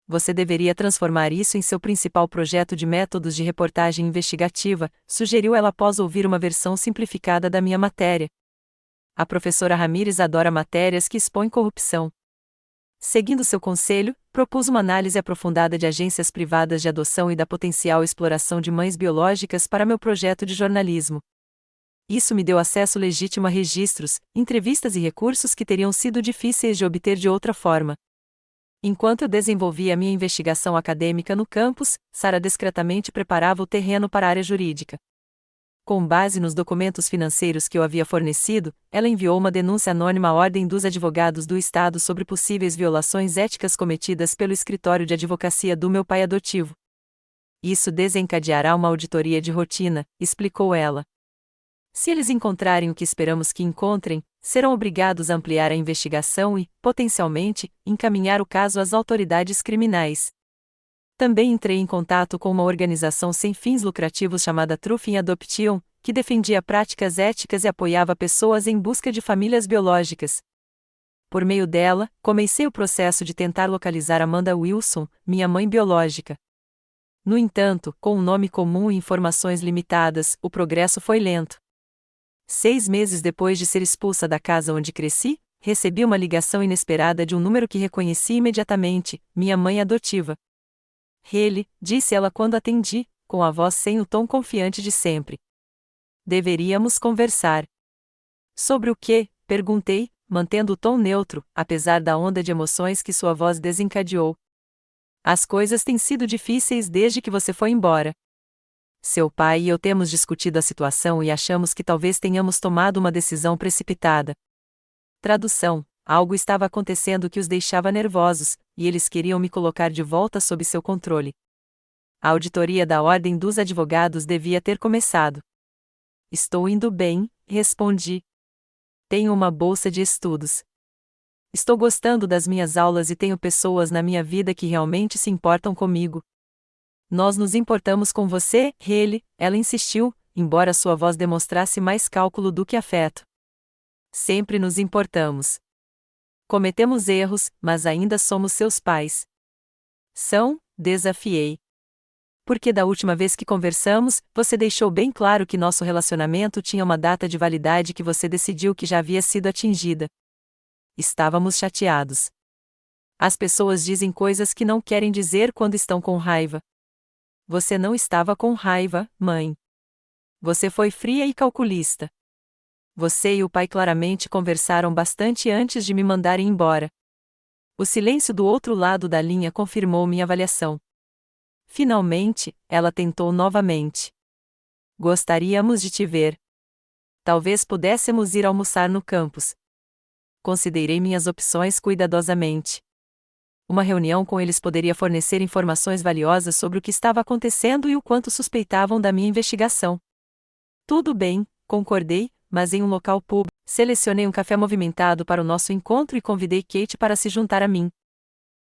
Você deveria transformar isso em seu principal projeto de métodos de reportagem investigativa, sugeriu ela após ouvir uma versão simplificada da minha matéria. A professora Ramírez adora matérias que expõem corrupção. Seguindo seu conselho, propus uma análise aprofundada de agências privadas de adoção e da potencial exploração de mães biológicas para meu projeto de jornalismo. Isso me deu acesso legítimo a registros, entrevistas e recursos que teriam sido difíceis de obter de outra forma. Enquanto eu desenvolvia minha investigação acadêmica no campus, Sarah discretamente preparava o terreno para a área jurídica. Com base nos documentos financeiros que eu havia fornecido, ela enviou uma denúncia anônima à Ordem dos Advogados do Estado sobre possíveis violações éticas cometidas pelo escritório de advocacia do meu pai adotivo. Isso desencadeará uma auditoria de rotina, explicou ela. Se eles encontrarem o que esperamos que encontrem, serão obrigados a ampliar a investigação e, potencialmente, encaminhar o caso às autoridades criminais. Também entrei em contato com uma organização sem fins lucrativos chamada Truth in Adoption, que defendia práticas éticas e apoiava pessoas em busca de famílias biológicas. Por meio dela, comecei o processo de tentar localizar Amanda Wilson, minha mãe biológica. No entanto, com um nome comum e informações limitadas, o progresso foi lento. 6 meses depois de ser expulsa da casa onde cresci, recebi uma ligação inesperada de um número que reconheci imediatamente, minha mãe adotiva. Haley, disse ela quando atendi, com a voz sem o tom confiante de sempre. Deveríamos conversar. Sobre o quê? Perguntei, mantendo o tom neutro, apesar da onda de emoções que sua voz desencadeou. As coisas têm sido difíceis desde que você foi embora. Seu pai e eu temos discutido a situação e achamos que talvez tenhamos tomado uma decisão precipitada. Tradução: algo estava acontecendo que os deixava nervosos, e eles queriam me colocar de volta sob seu controle. A auditoria da Ordem dos Advogados devia ter começado. Estou indo bem, respondi. Tenho uma bolsa de estudos. Estou gostando das minhas aulas e tenho pessoas na minha vida que realmente se importam comigo. Nós nos importamos com você, Haley, ela insistiu, embora sua voz demonstrasse mais cálculo do que afeto. Sempre nos importamos. Cometemos erros, mas ainda somos seus pais. Desafiei. Porque da última vez que conversamos, você deixou bem claro que nosso relacionamento tinha uma data de validade que você decidiu que já havia sido atingida. Estávamos chateados. As pessoas dizem coisas que não querem dizer quando estão com raiva. Você não estava com raiva, mãe. Você foi fria e calculista. Você e o pai claramente conversaram bastante antes de me mandarem embora. O silêncio do outro lado da linha confirmou minha avaliação. Finalmente, ela tentou novamente. Gostaríamos de te ver. Talvez pudéssemos ir almoçar no campus. Considerei minhas opções cuidadosamente. Uma reunião com eles poderia fornecer informações valiosas sobre o que estava acontecendo e o quanto suspeitavam da minha investigação. Tudo bem, concordei, mas em um local público. Selecionei um café movimentado para o nosso encontro e convidei Kate para se juntar a mim.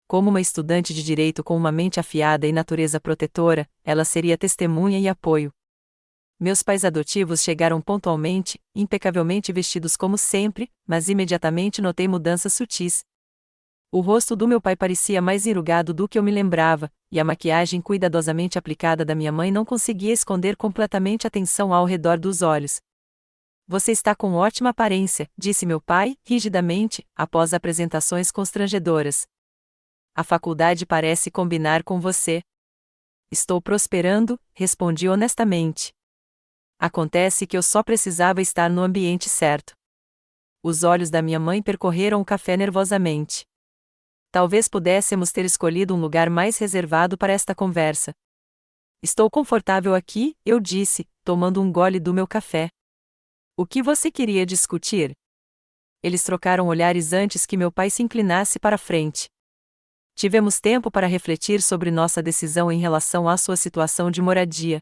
Como uma estudante de direito com uma mente afiada e natureza protetora, ela seria testemunha e apoio. Meus pais adotivos chegaram pontualmente, impecavelmente vestidos como sempre, mas imediatamente notei mudanças sutis. O rosto do meu pai parecia mais enrugado do que eu me lembrava, e a maquiagem cuidadosamente aplicada da minha mãe não conseguia esconder completamente a tensão ao redor dos olhos. Você está com ótima aparência, disse meu pai, rigidamente, após apresentações constrangedoras. A faculdade parece combinar com você. Estou prosperando, respondi honestamente. Acontece que eu só precisava estar no ambiente certo. Os olhos da minha mãe percorreram o café nervosamente. Talvez pudéssemos ter escolhido um lugar mais reservado para esta conversa. Estou confortável aqui, eu disse, tomando um gole do meu café. O que você queria discutir? Eles trocaram olhares antes que meu pai se inclinasse para a frente. Tivemos tempo para refletir sobre nossa decisão em relação à sua situação de moradia.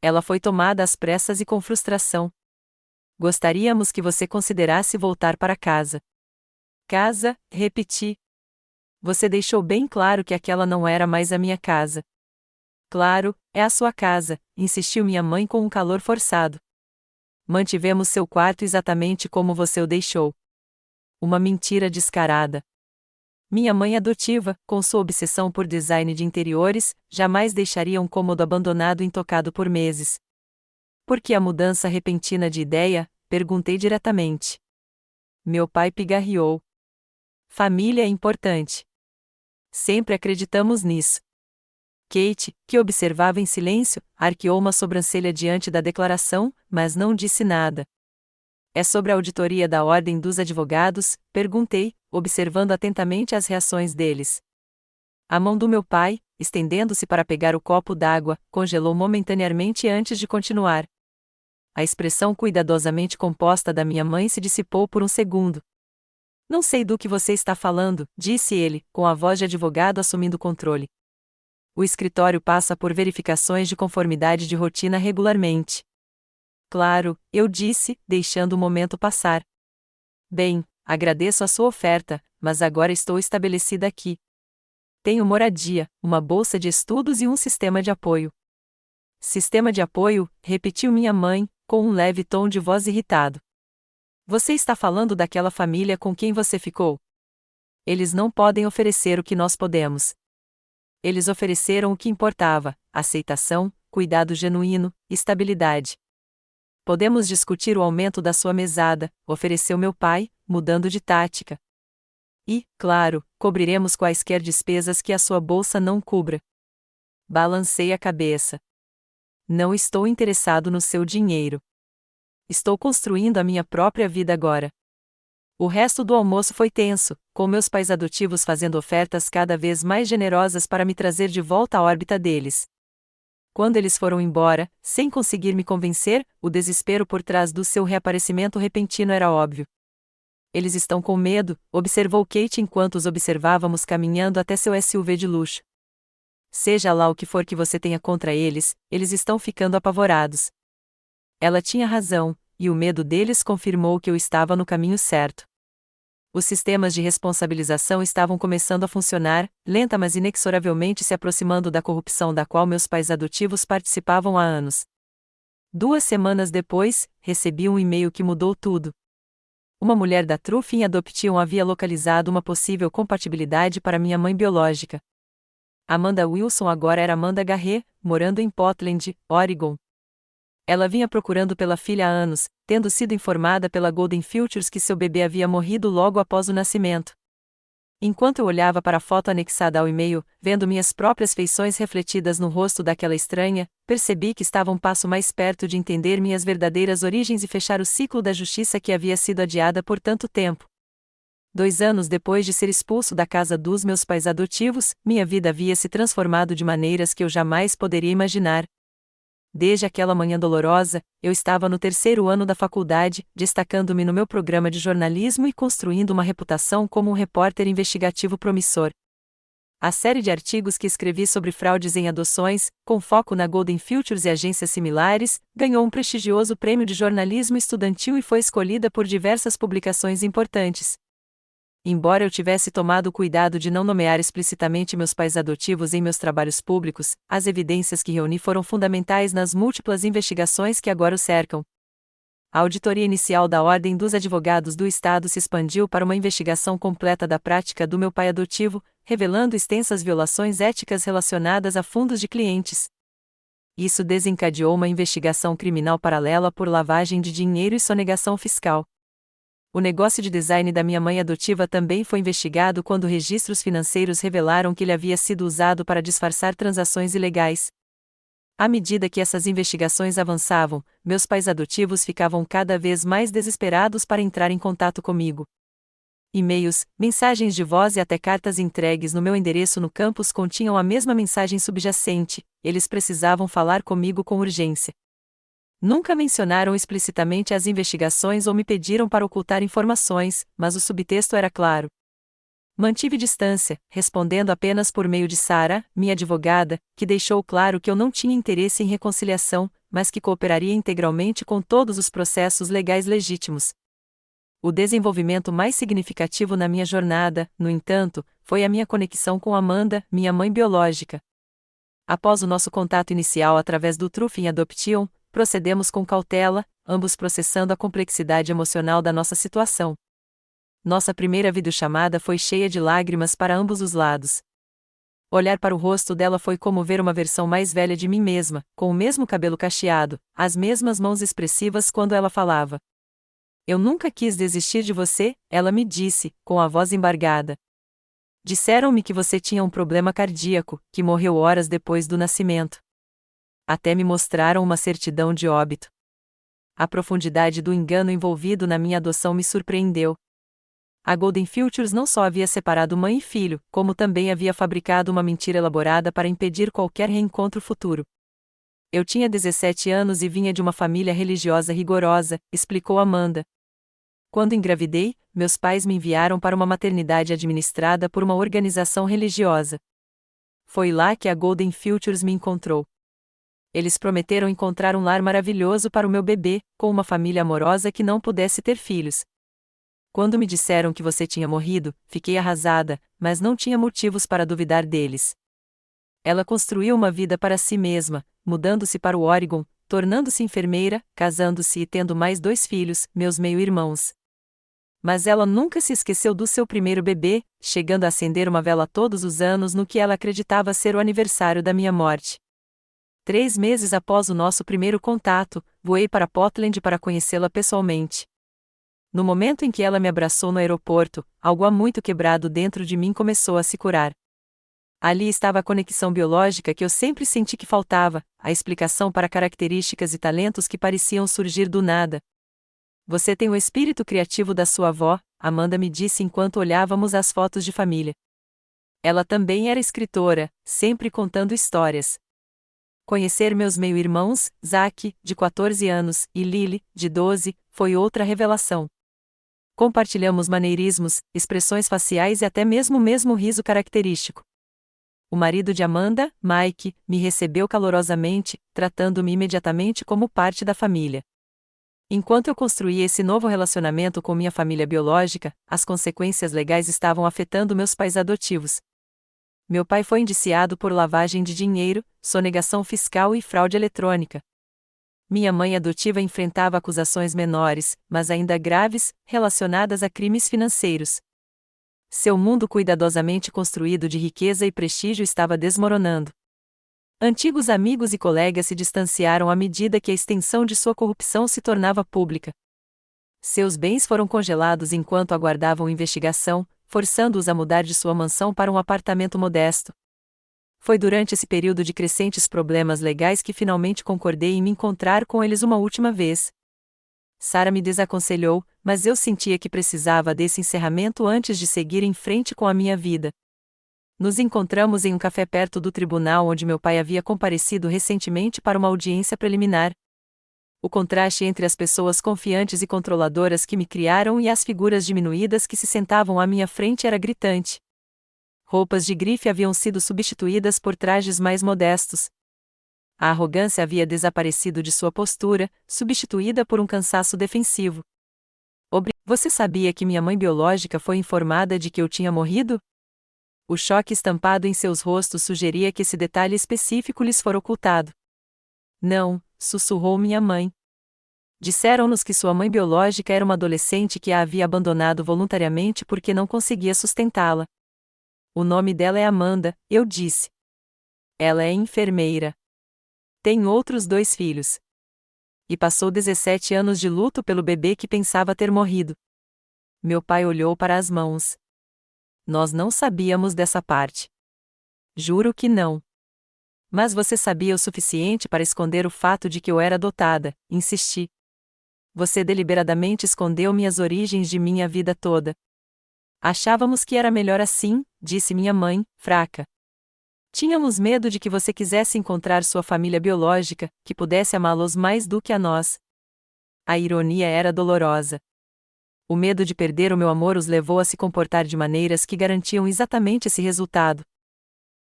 Ela foi tomada às pressas e com frustração. Gostaríamos que você considerasse voltar para casa. Casa, repeti. Você deixou bem claro que aquela não era mais a minha casa. Claro, é a sua casa, insistiu minha mãe com um calor forçado. Mantivemos seu quarto exatamente como você o deixou. Uma mentira descarada. Minha mãe adotiva, com sua obsessão por design de interiores, jamais deixaria um cômodo abandonado intocado por meses. Por que a mudança repentina de ideia? Perguntei diretamente. Meu pai pigarreou. Família é importante. Sempre acreditamos nisso. Kate, que observava em silêncio, arqueou uma sobrancelha diante da declaração, mas não disse nada. É sobre a auditoria da Ordem dos Advogados? Perguntei, observando atentamente as reações deles. A mão do meu pai, estendendo-se para pegar o copo d'água, congelou momentaneamente antes de continuar. A expressão cuidadosamente composta da minha mãe se dissipou por um segundo. Não sei do que você está falando, disse ele, com a voz de advogado assumindo o controle. O escritório passa por verificações de conformidade de rotina regularmente. Claro, eu disse, deixando o momento passar. Bem, agradeço a sua oferta, mas agora estou estabelecida aqui. Tenho moradia, uma bolsa de estudos e um sistema de apoio. Sistema de apoio, repetiu minha mãe, com um leve tom de voz irritado. Você está falando daquela família com quem você ficou? Eles não podem oferecer o que nós podemos. Eles ofereceram o que importava: aceitação, cuidado genuíno, estabilidade. Podemos discutir o aumento da sua mesada, ofereceu meu pai, mudando de tática. E, claro, cobriremos quaisquer despesas que a sua bolsa não cubra. Balancei a cabeça. Não estou interessado no seu dinheiro. Estou construindo a minha própria vida agora. O resto do almoço foi tenso, com meus pais adotivos fazendo ofertas cada vez mais generosas para me trazer de volta à órbita deles. Quando eles foram embora, sem conseguir me convencer, o desespero por trás do seu reaparecimento repentino era óbvio. Eles estão com medo, observou Kate enquanto os observávamos caminhando até seu SUV de luxo. Seja lá o que for que você tenha contra eles, eles estão ficando apavorados. Ela tinha razão, e o medo deles confirmou que eu estava no caminho certo. Os sistemas de responsabilização estavam começando a funcionar, lenta mas inexoravelmente se aproximando da corrupção da qual meus pais adotivos participavam há anos. 2 semanas depois, recebi um e-mail que mudou tudo. Uma mulher da Truffin Adoption havia localizado uma possível compatibilidade para minha mãe biológica. Amanda Wilson agora era Amanda Garret, morando em Portland, Oregon. Ela vinha procurando pela filha há anos, tendo sido informada pela Golden Futures que seu bebê havia morrido logo após o nascimento. Enquanto eu olhava para a foto anexada ao e-mail, vendo minhas próprias feições refletidas no rosto daquela estranha, percebi que estava um passo mais perto de entender minhas verdadeiras origens e fechar o ciclo da justiça que havia sido adiada por tanto tempo. 2 anos depois de ser expulso da casa dos meus pais adotivos, minha vida havia se transformado de maneiras que eu jamais poderia imaginar. Desde aquela manhã dolorosa, eu estava no 3º ano da faculdade, destacando-me no meu programa de jornalismo e construindo uma reputação como um repórter investigativo promissor. A série de artigos que escrevi sobre fraudes em adoções, com foco na Golden Futures e agências similares, ganhou um prestigioso prêmio de jornalismo estudantil e foi escolhida por diversas publicações importantes. Embora eu tivesse tomado cuidado de não nomear explicitamente meus pais adotivos em meus trabalhos públicos, as evidências que reuni foram fundamentais nas múltiplas investigações que agora o cercam. A auditoria inicial da Ordem dos Advogados do Estado se expandiu para uma investigação completa da prática do meu pai adotivo, revelando extensas violações éticas relacionadas a fundos de clientes. Isso desencadeou uma investigação criminal paralela por lavagem de dinheiro e sonegação fiscal. O negócio de design da minha mãe adotiva também foi investigado quando registros financeiros revelaram que ele havia sido usado para disfarçar transações ilegais. À medida que essas investigações avançavam, meus pais adotivos ficavam cada vez mais desesperados para entrar em contato comigo. E-mails, mensagens de voz e até cartas entregues no meu endereço no campus continham a mesma mensagem subjacente: eles precisavam falar comigo com urgência. Nunca mencionaram explicitamente as investigações ou me pediram para ocultar informações, mas o subtexto era claro. Mantive distância, respondendo apenas por meio de Sara, minha advogada, que deixou claro que eu não tinha interesse em reconciliação, mas que cooperaria integralmente com todos os processos legais legítimos. O desenvolvimento mais significativo na minha jornada, no entanto, foi a minha conexão com Amanda, minha mãe biológica. Após o nosso contato inicial através do Truth in Adoption, procedemos com cautela, ambos processando a complexidade emocional da nossa situação. Nossa primeira videochamada foi cheia de lágrimas para ambos os lados. Olhar para o rosto dela foi como ver uma versão mais velha de mim mesma, com o mesmo cabelo cacheado, as mesmas mãos expressivas quando ela falava. Eu nunca quis desistir de você, ela me disse, com a voz embargada. Disseram-me que você tinha um problema cardíaco, que morreu horas depois do nascimento. Até me mostraram uma certidão de óbito. A profundidade do engano envolvido na minha adoção me surpreendeu. A Golden Futures não só havia separado mãe e filho, como também havia fabricado uma mentira elaborada para impedir qualquer reencontro futuro. Eu tinha 17 anos e vinha de uma família religiosa rigorosa, explicou Amanda. Quando engravidei, meus pais me enviaram para uma maternidade administrada por uma organização religiosa. Foi lá que a Golden Futures me encontrou. Eles prometeram encontrar um lar maravilhoso para o meu bebê, com uma família amorosa que não pudesse ter filhos. Quando me disseram que você tinha morrido, fiquei arrasada, mas não tinha motivos para duvidar deles. Ela construiu uma vida para si mesma, mudando-se para o Oregon, tornando-se enfermeira, casando-se e tendo mais 2 filhos, meus meio-irmãos. Mas ela nunca se esqueceu do seu primeiro bebê, chegando a acender uma vela todos os anos no que ela acreditava ser o aniversário da minha morte. 3 meses após o nosso primeiro contato, voei para Portland para conhecê-la pessoalmente. No momento em que ela me abraçou no aeroporto, algo há muito quebrado dentro de mim começou a se curar. Ali estava a conexão biológica que eu sempre senti que faltava, a explicação para características e talentos que pareciam surgir do nada. Você tem o espírito criativo da sua avó, Amanda me disse enquanto olhávamos as fotos de família. Ela também era escritora, sempre contando histórias. Conhecer meus meio-irmãos, Zack, de 14 anos, e Lily, de 12, foi outra revelação. Compartilhamos maneirismos, expressões faciais e até mesmo o mesmo riso característico. O marido de Amanda, Mike, me recebeu calorosamente, tratando-me imediatamente como parte da família. Enquanto eu construía esse novo relacionamento com minha família biológica, as consequências legais estavam afetando meus pais adotivos. Meu pai foi indiciado por lavagem de dinheiro, sonegação fiscal e fraude eletrônica. Minha mãe adotiva enfrentava acusações menores, mas ainda graves, relacionadas a crimes financeiros. Seu mundo cuidadosamente construído de riqueza e prestígio estava desmoronando. Antigos amigos e colegas se distanciaram à medida que a extensão de sua corrupção se tornava pública. Seus bens foram congelados enquanto aguardavam investigação, forçando-os a mudar de sua mansão para um apartamento modesto. Foi durante esse período de crescentes problemas legais que finalmente concordei em me encontrar com eles uma última vez. Sara me desaconselhou, mas eu sentia que precisava desse encerramento antes de seguir em frente com a minha vida. Nos encontramos em um café perto do tribunal onde meu pai havia comparecido recentemente para uma audiência preliminar. O contraste entre as pessoas confiantes e controladoras que me criaram e as figuras diminuídas que se sentavam à minha frente era gritante. Roupas de grife haviam sido substituídas por trajes mais modestos. A arrogância havia desaparecido de sua postura, substituída por um cansaço defensivo. Você sabia que minha mãe biológica foi informada de que eu tinha morrido? O choque estampado em seus rostos sugeria que esse detalhe específico lhes fora ocultado. Não, sussurrou minha mãe. Disseram-nos que sua mãe biológica era uma adolescente que a havia abandonado voluntariamente porque não conseguia sustentá-la. O nome dela é Amanda, eu disse. Ela é enfermeira. Tem outros 2 filhos. E passou 17 anos de luto pelo bebê que pensava ter morrido. Meu pai olhou para as mãos. Nós não sabíamos dessa parte. Juro que não. Mas você sabia o suficiente para esconder o fato de que eu era adotada, insisti. Você deliberadamente escondeu minhas origens de minha vida toda. Achávamos que era melhor assim, disse minha mãe, fraca. Tínhamos medo de que você quisesse encontrar sua família biológica, que pudesse amá-los mais do que a nós. A ironia era dolorosa. O medo de perder o meu amor os levou a se comportar de maneiras que garantiam exatamente esse resultado.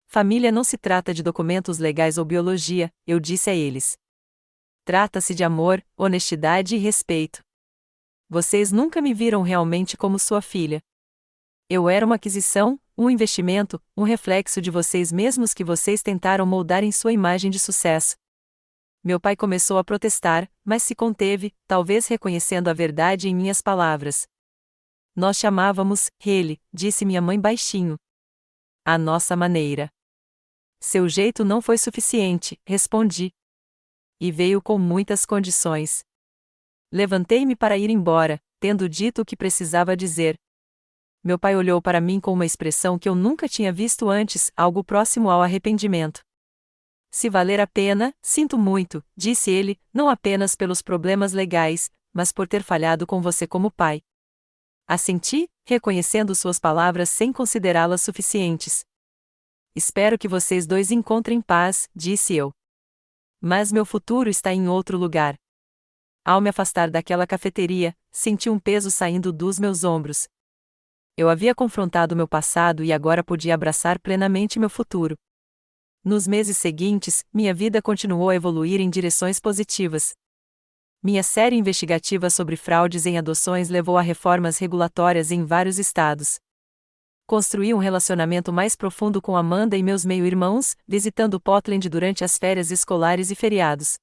Família não se trata de documentos legais ou biologia, eu disse a eles. Trata-se de amor, honestidade e respeito. Vocês nunca me viram realmente como sua filha. Eu era uma aquisição, um investimento, um reflexo de vocês mesmos que vocês tentaram moldar em sua imagem de sucesso. Meu pai começou a protestar, mas se conteve, talvez reconhecendo a verdade em minhas palavras. Nós chamávamos ele, disse minha mãe baixinho. À nossa maneira. Seu jeito não foi suficiente, respondi. E veio com muitas condições. Levantei-me para ir embora, tendo dito o que precisava dizer. Meu pai olhou para mim com uma expressão que eu nunca tinha visto antes, algo próximo ao arrependimento. Se valer a pena, sinto muito, disse ele, não apenas pelos problemas legais, mas por ter falhado com você como pai. Assenti, reconhecendo suas palavras sem considerá-las suficientes. Espero que vocês 2 encontrem paz, disse eu. Mas meu futuro está em outro lugar. Ao me afastar daquela cafeteria, senti um peso saindo dos meus ombros. Eu havia confrontado meu passado e agora podia abraçar plenamente meu futuro. Nos meses seguintes, minha vida continuou a evoluir em direções positivas. Minha série investigativa sobre fraudes em adoções levou a reformas regulatórias em vários estados. Construí um relacionamento mais profundo com Amanda e meus meio-irmãos, visitando Portland durante as férias escolares e feriados.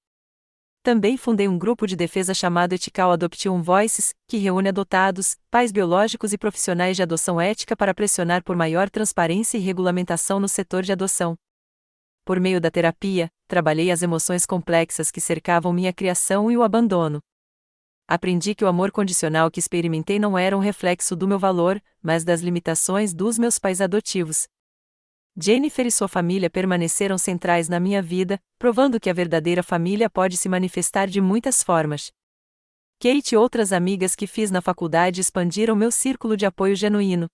Também fundei um grupo de defesa chamado Ethical Adoption Voices, que reúne adotados, pais biológicos e profissionais de adoção ética para pressionar por maior transparência e regulamentação no setor de adoção. Por meio da terapia, trabalhei as emoções complexas que cercavam minha criação e o abandono. Aprendi que o amor condicional que experimentei não era um reflexo do meu valor, mas das limitações dos meus pais adotivos. Jennifer e sua família permaneceram centrais na minha vida, provando que a verdadeira família pode se manifestar de muitas formas. Kate e outras amigas que fiz na faculdade expandiram meu círculo de apoio genuíno.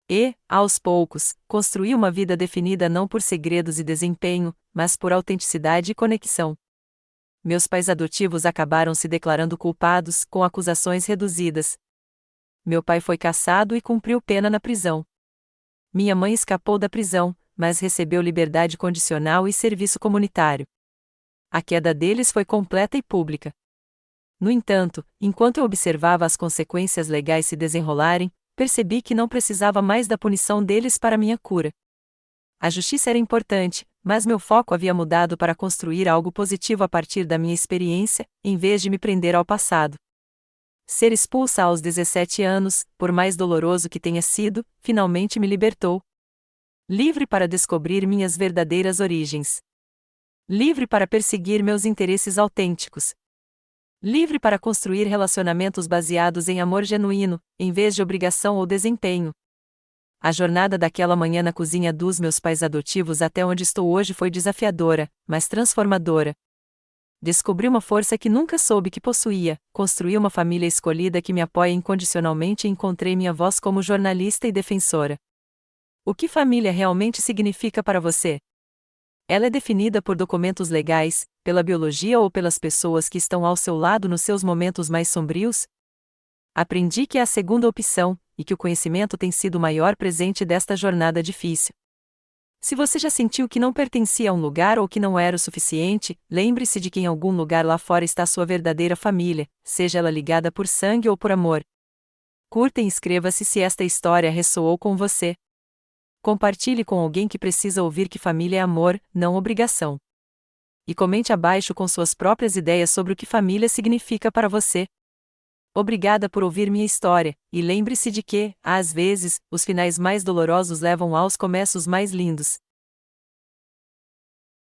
E, aos poucos, construí uma vida definida não por segredos e desempenho, mas por autenticidade e conexão. Meus pais adotivos acabaram se declarando culpados, com acusações reduzidas. Meu pai foi cassado e cumpriu pena na prisão. Minha mãe escapou da prisão, mas recebeu liberdade condicional e serviço comunitário. A queda deles foi completa e pública. No entanto, enquanto eu observava as consequências legais se desenrolarem, percebi que não precisava mais da punição deles para minha cura. A justiça era importante, mas meu foco havia mudado para construir algo positivo a partir da minha experiência, em vez de me prender ao passado. Ser expulsa aos 17 anos, por mais doloroso que tenha sido, finalmente me libertou. Livre para descobrir minhas verdadeiras origens. Livre para perseguir meus interesses autênticos. Livre para construir relacionamentos baseados em amor genuíno, em vez de obrigação ou desempenho. A jornada daquela manhã na cozinha dos meus pais adotivos até onde estou hoje foi desafiadora, mas transformadora. Descobri uma força que nunca soube que possuía, construí uma família escolhida que me apoia incondicionalmente e encontrei minha voz como jornalista e defensora. O que família realmente significa para você? Ela é definida por documentos legais, pela biologia ou pelas pessoas que estão ao seu lado nos seus momentos mais sombrios? Aprendi que é a segunda opção, e que o conhecimento tem sido o maior presente desta jornada difícil. Se você já sentiu que não pertencia a um lugar ou que não era o suficiente, lembre-se de que em algum lugar lá fora está sua verdadeira família, seja ela ligada por sangue ou por amor. Curta e inscreva-se se esta história ressoou com você. Compartilhe com alguém que precisa ouvir que família é amor, não obrigação. E comente abaixo com suas próprias ideias sobre o que família significa para você. Obrigada por ouvir minha história, e lembre-se de que, às vezes, os finais mais dolorosos levam aos começos mais lindos.